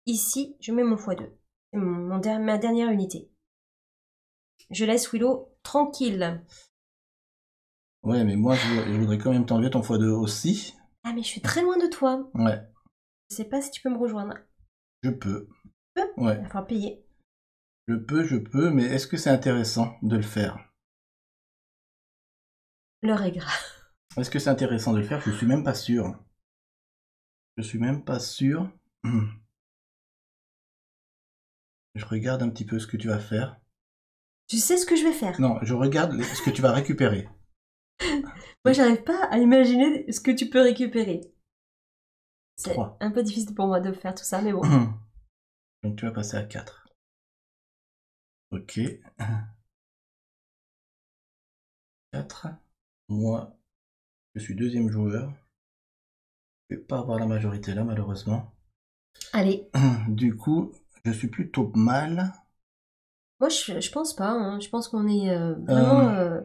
Ici, je mets mon x2. C'est ma dernière unité. Je laisse Willow tranquille. Ouais, mais moi, je voudrais quand même t'enlever ton x2 aussi. Ah, mais je suis très loin de toi. Ouais. Je sais pas si tu peux me rejoindre. Je peux. Tu peux? Ouais. Il va falloir payer. Je peux, mais est-ce que c'est intéressant de le faire? L'heure est grave. Est-ce que c'est intéressant de le faire? Je suis même pas sûr. Je suis même pas sûr. Je regarde un petit peu ce que tu vas faire. Tu sais ce que je vais faire? Non, je regarde ce que tu vas récupérer. Moi, j'arrive pas à imaginer ce que tu peux récupérer. C'est 3. un peu difficile pour moi de faire tout ça, mais bon. Donc tu vas passer à 4. Ok. 4. Moi, je suis deuxième joueur. Je vais pas avoir la majorité là, malheureusement. Allez. Du coup, je suis plutôt mal. Moi, je pense pas. Hein. Je pense qu'on est vraiment...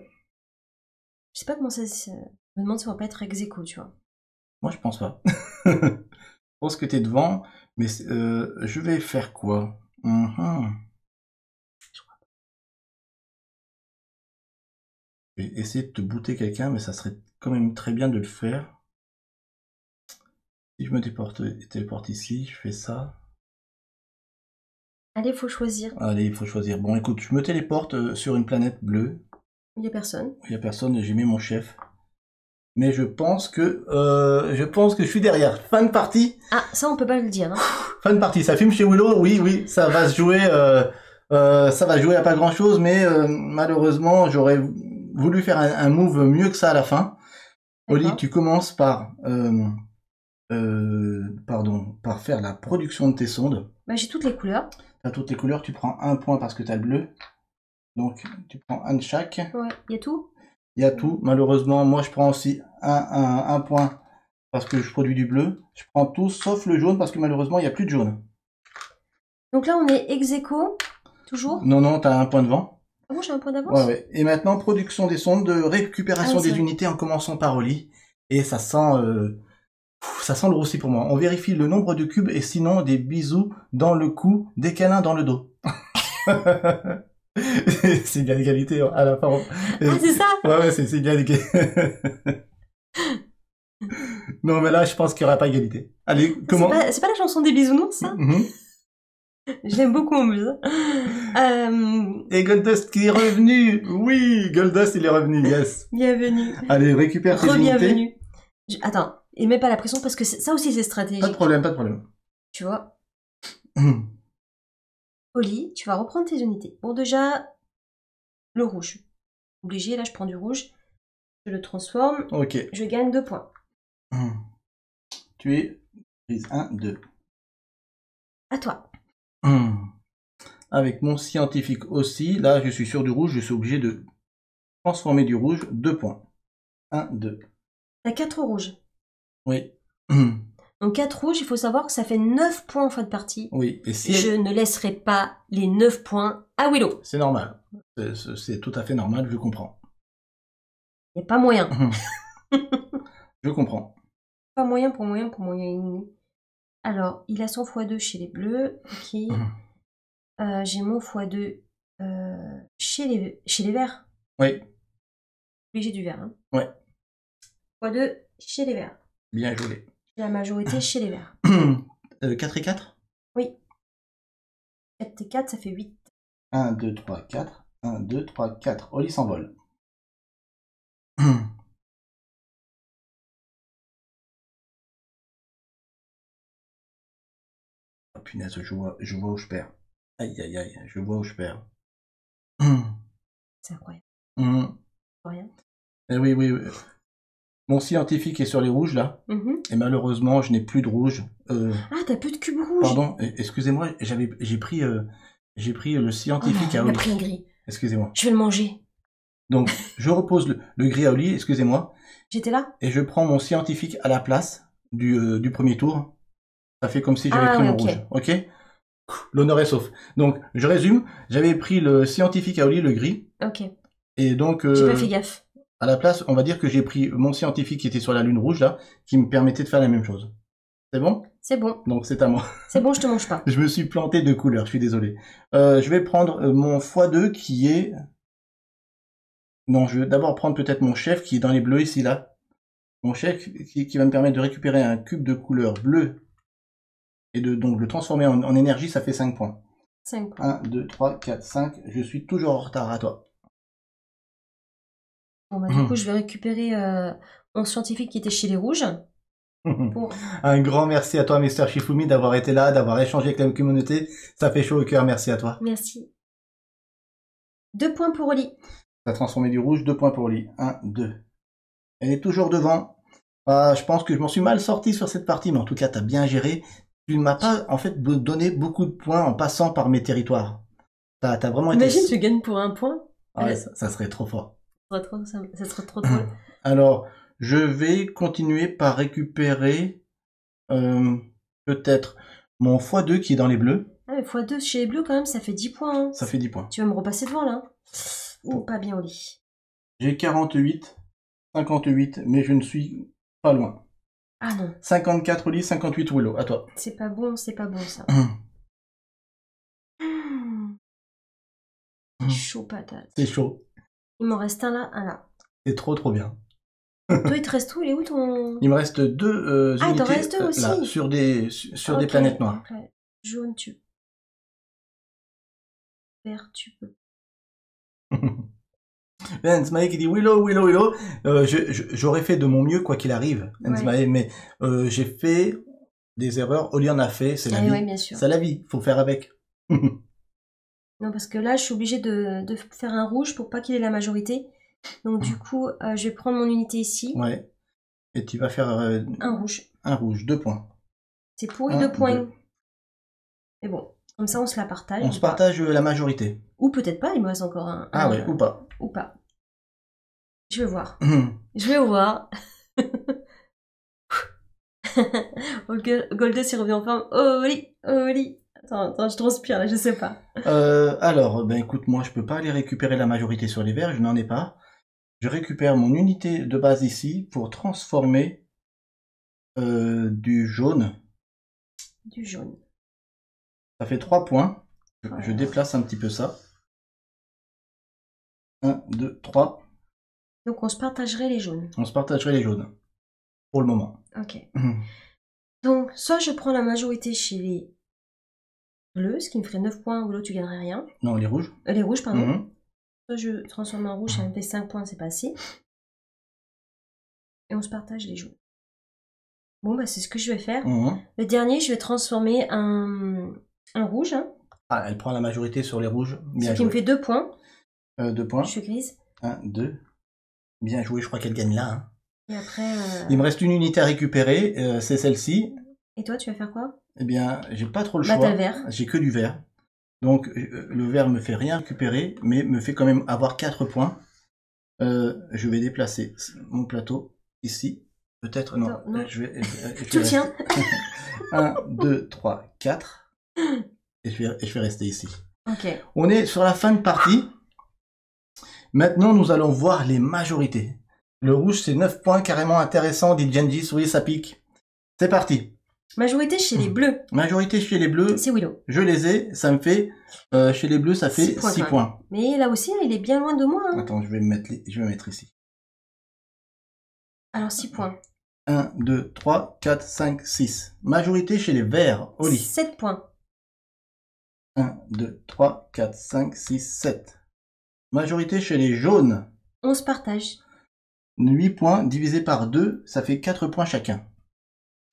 Je sais pas comment ça... Je me demande si on va pas être ex aequo, tu vois. Moi, je pense pas. Je pense que t'es devant, mais je vais faire quoi? Je vais essayer de te booter quelqu'un, mais ça serait quand même très bien de le faire. Si je me téléporte ici, je fais ça. Allez, faut choisir. Allez, il faut choisir. Bon, écoute, je me téléporte sur une planète bleue. Il n'y a personne. Il n'y a personne, j'ai mis mon chef. Mais je pense que je suis derrière. Fin de partie. Ah, ça, on peut pas le dire. Hein. Fin de partie. Ça fume chez Willow. Oui, ça va se jouer. Ça va jouer à pas grand chose, mais malheureusement, j'aurais voulu faire un move mieux que ça à la fin. Oli, tu commences par par faire la production de tes sondes. Bah, j'ai toutes les couleurs. T'as toutes les couleurs, tu prends un point parce que t'as le bleu. Donc, tu prends un de chaque. Ouais, il y a tout. Il y a tout. Malheureusement, moi, je prends aussi un point parce que je produis du bleu. Je prends tout sauf le jaune parce que malheureusement, il n'y a plus de jaune. Donc là, on est ex-aequo, toujours. Non, t'as un point devant. Ah bon, j'ai un point d'avance. Ouais. Et maintenant, production des sondes, de récupération des unités en commençant par Oli. Et ça sent le roussi pour moi. On vérifie le nombre de cubes et sinon des bisous dans le cou, des câlins dans le dos. C'est bien l'égalité à la fin. Ah, c'est ça? Ouais, c'est bien l'égalité. Non, mais là, je pense qu'il n'y aura pas égalité. Allez, comment? C'est pas la chanson des bisounours, ça? Je l'aime beaucoup en plus. Et Goldust qui est revenu. Oui, Goldust, il est revenu, yes. Bienvenue. Allez, récupère tes unités. Bienvenue. Attends, et mets pas la pression parce que ça aussi c'est stratégique. Pas de problème. Tu vois. Oli, tu vas reprendre tes unités. Bon, déjà, le rouge. Obligé, là je prends du rouge. Je le transforme. Ok. Je gagne 2 points. Tu es prise 1, 2. À toi. Avec mon scientifique aussi, là je suis sur du rouge, je suis obligé de transformer du rouge, 2 points. 1, 2. T'as 4 rouges. Oui. Donc 4 rouges, il faut savoir que ça fait 9 points en fin de partie. Oui. Et si je ne laisserai pas les 9 points à Willow. C'est normal. C'est tout à fait normal, je comprends. Il n'y a pas moyen. Je comprends. Pas moyen pour moyen pour moyen. Alors, il a son x2 chez les bleus. Ok. J'ai mon x2 chez les verts. Oui. Obligé du vert. Hein. Ouais. x2 chez les verts. Bien joué. La majorité chez les verts. 4 et 4? Oui. 4 et 4, ça fait 8. 1, 2, 3, 4. 1, 2, 3, 4. Oli s'envole. Oh punaise, je vois où je perds. Aïe, je vois où je perds. C'est incroyable. Rien. Oui. Mon scientifique est sur les rouges, là. Et malheureusement, je n'ai plus de rouge. Ah, t'as plus de cube rouge. Pardon, excusez-moi, j'ai pris le scientifique à Oli. Il a pris un gris. Excusez-moi. Je vais le manger. Donc, je repose le gris à Oli, excusez-moi. J'étais là. Et je prends mon scientifique à la place du premier tour. Ça fait comme si j'avais pris mon rouge. Ok? L'honneur est sauf. Donc, je résume. J'avais pris le scientifique à Oli, le gris. Ok. Et donc... J'ai pas fait gaffe. À la place, on va dire que j'ai pris mon scientifique qui était sur la lune rouge, là, qui me permettait de faire la même chose. C'est bon? C'est bon. Donc, c'est à moi. C'est bon, je te mange pas. Je me suis planté de couleur, je suis désolé. Je vais prendre mon x2 qui est... Non, je vais d'abord prendre peut-être mon chef qui est dans les bleus ici, là. Mon chef qui va me permettre de récupérer un cube de couleur bleue et de donc le transformer en énergie, ça fait 5 points. 5 points. 1, 2, 3, 4, 5. Je suis toujours en retard à toi. Bon, bah, du coup, je vais récupérer mon scientifique qui était chez les rouges. Pour... Un grand merci à toi, Mr. Shifumi, d'avoir été là, d'avoir échangé avec la communauté. Ça fait chaud au cœur, merci à toi. Merci. 2 points pour Oli. Ça a transformé du rouge, 2 points pour Oli. 1, 2. Elle est toujours devant. Je pense que je m'en suis mal sorti sur cette partie, mais en tout cas, t'as bien géré. Tu ne m'as pas, en fait, donné beaucoup de points en passant par mes territoires. T'as vraiment été... Imagine, tu gagnes pour 1 point. Ouais, ça serait trop fort. Ça serait trop drôle. Alors, je vais continuer par récupérer peut-être mon x2 qui est dans les bleus. Ah, mais x2 chez les bleus, quand même, ça fait 10 points. Hein. Ça fait 10 points. Tu vas me repasser devant, là. Ou pas bien, Oli. J'ai 48, 58, mais je ne suis pas loin. Ah non, 54 Oli, 58 Willow. À toi. c'est pas bon ça. C'est chaud patate. C'est chaud. Il m'en reste un là. C'est trop bien. Toi, il te reste où? Il est où ton... Il me reste deux Ah, il unités t'en reste deux aussi. là, sur des Ok, planètes noires. ok. Jaune, tu... Vert, tu peux... Enzmae qui dit Willow. J'aurais fait de mon mieux quoi qu'il arrive, Enzmae, mais j'ai fait des erreurs. Oli en a fait, c'est la vie. Oui, bien sûr. C'est la vie, faut faire avec. Non, parce que là, je suis obligée de faire un rouge pour pas qu'il ait la majorité. Donc du coup, je vais prendre mon unité ici. Ouais. Et tu vas faire Un rouge. un rouge, 2 points. C'est pourri, 1, 2 points. 2. Mais bon, comme ça, on se la partage. On se partage la majorité. Ou peut-être pas, il me reste encore un. Ah ouais, ou pas. Ou pas. Je vais voir. Je vais voir. Goldus, il revient en forme. Oli. Attends, je transpire là, je sais pas. Alors, ben écoute, moi je peux pas aller récupérer la majorité sur les verts, je n'en ai pas. Je récupère mon unité de base ici pour transformer du jaune. Du jaune. Ça fait 3 points. Voilà. Je déplace un petit peu ça. 1, 2, 3. Donc on se partagerait les jaunes. On se partagerait les jaunes. Pour le moment. Ok. Donc, soit je prends la majorité chez les bleus, ce qui me ferait 9 points, ou l'autre tu gagnerais rien. Non, les rouges. Les rouges, pardon. Mhm. Soit je transforme en rouge, ça me fait 5 points, c'est pas assez. Et on se partage les jaunes. Bon, bah c'est ce que je vais faire. Mhm. Le dernier, je vais transformer un rouge, hein, Ah, elle prend la majorité sur les rouges. ce Bien qui joué. me fait 2 points. 2 points. Je suis grise. 1, 2. Bien joué, je crois qu'elle gagne là. Hein. Et après... Il me reste une unité à récupérer, c'est celle-ci. Et toi, tu vas faire quoi? Eh bien, j'ai pas trop le Bah, choix. t'as le vert. J'ai que du vert. Donc, le vert me fait rien récupérer, mais me fait quand même avoir 4 points. Je vais déplacer mon plateau ici. Peut-être, non. Non. Je vais Tu tiens. 1, 2, 3, 4. Et je vais rester ici. Ok. On est sur la fin de partie. Maintenant, nous allons voir les majorités. Le rouge, c'est 9 points, carrément intéressant, dit Gengis. Oui, ça pique. C'est parti. Majorité chez les bleus. Majorité chez les bleus. C'est Willow. Je les ai. Ça me fait... chez les bleus, ça fait 6 points. Mais là aussi, il est bien loin de moi. Hein. Attends, je vais me mettre ici. Alors, 6 points. 1, 2, 3, 4, 5, 6. Majorité chez les verts. Oli. 7 points. 1, 2, 3, 4, 5, 6, 7. Majorité chez les jaunes. On se partage. 8 points divisé par 2, ça fait 4 points chacun.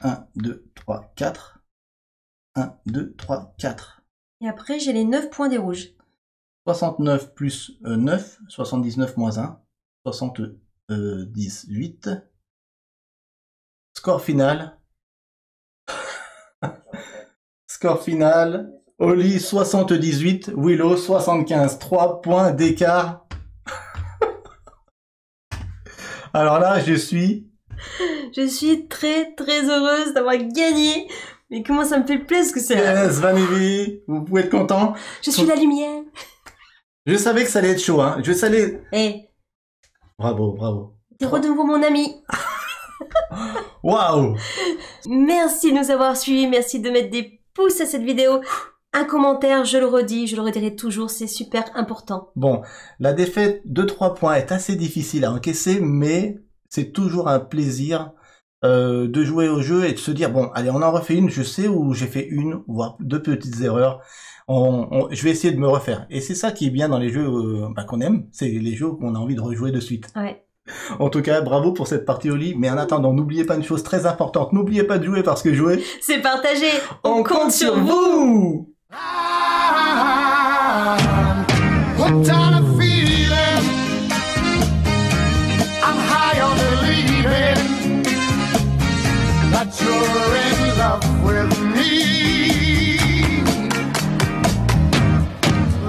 1, 2, 3, 4. 1, 2, 3, 4. Et après, j'ai les 9 points des rouges. 69 plus 9, 79 moins 1, 78. Score final. Score final. Oli 78, Willow 75. 3 points d'écart. Alors là, je suis très très heureuse d'avoir gagné. Mais comment ça me fait plaisir que c'est... Yes, Vanivi, vous pouvez être content. Je suis la lumière. Je savais que ça allait être chaud, hein. Je savais... Eh, Bravo. t'es de nouveau mon ami. Waouh. Merci de nous avoir suivis. Merci de mettre des pouces à cette vidéo. Un commentaire, je le redis, je le redirai toujours, c'est super important. Bon, la défaite de 3 points est assez difficile à encaisser, mais c'est toujours un plaisir de jouer au jeu et de se dire, bon, allez, on en refait une, je sais où j'ai fait une, voire 2 petites erreurs. Je vais essayer de me refaire. Et c'est ça qui est bien dans les jeux qu'on aime, c'est les jeux qu'on a envie de rejouer de suite. Ouais. En tout cas, bravo pour cette partie Oli, mais en attendant, n'oubliez pas une chose très importante, n'oubliez pas de jouer parce que jouer... C'est partagé. On compte sur vous. Hooked on a feeling, I'm high on believing that you're in love with me.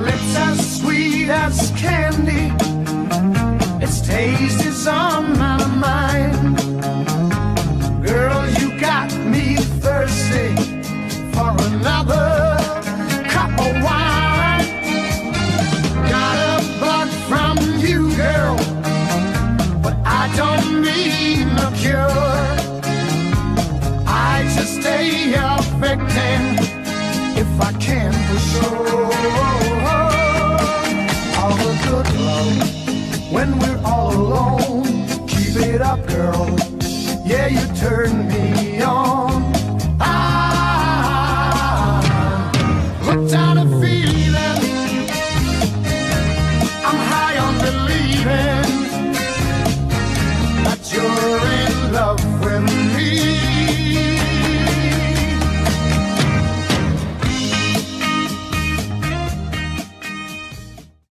Lips as sweet as candy, its taste is on my mind. Girl, you got me thirsty for another. can for sure. All the good love when we're all alone. Keep it up, girl. Yeah, you turn me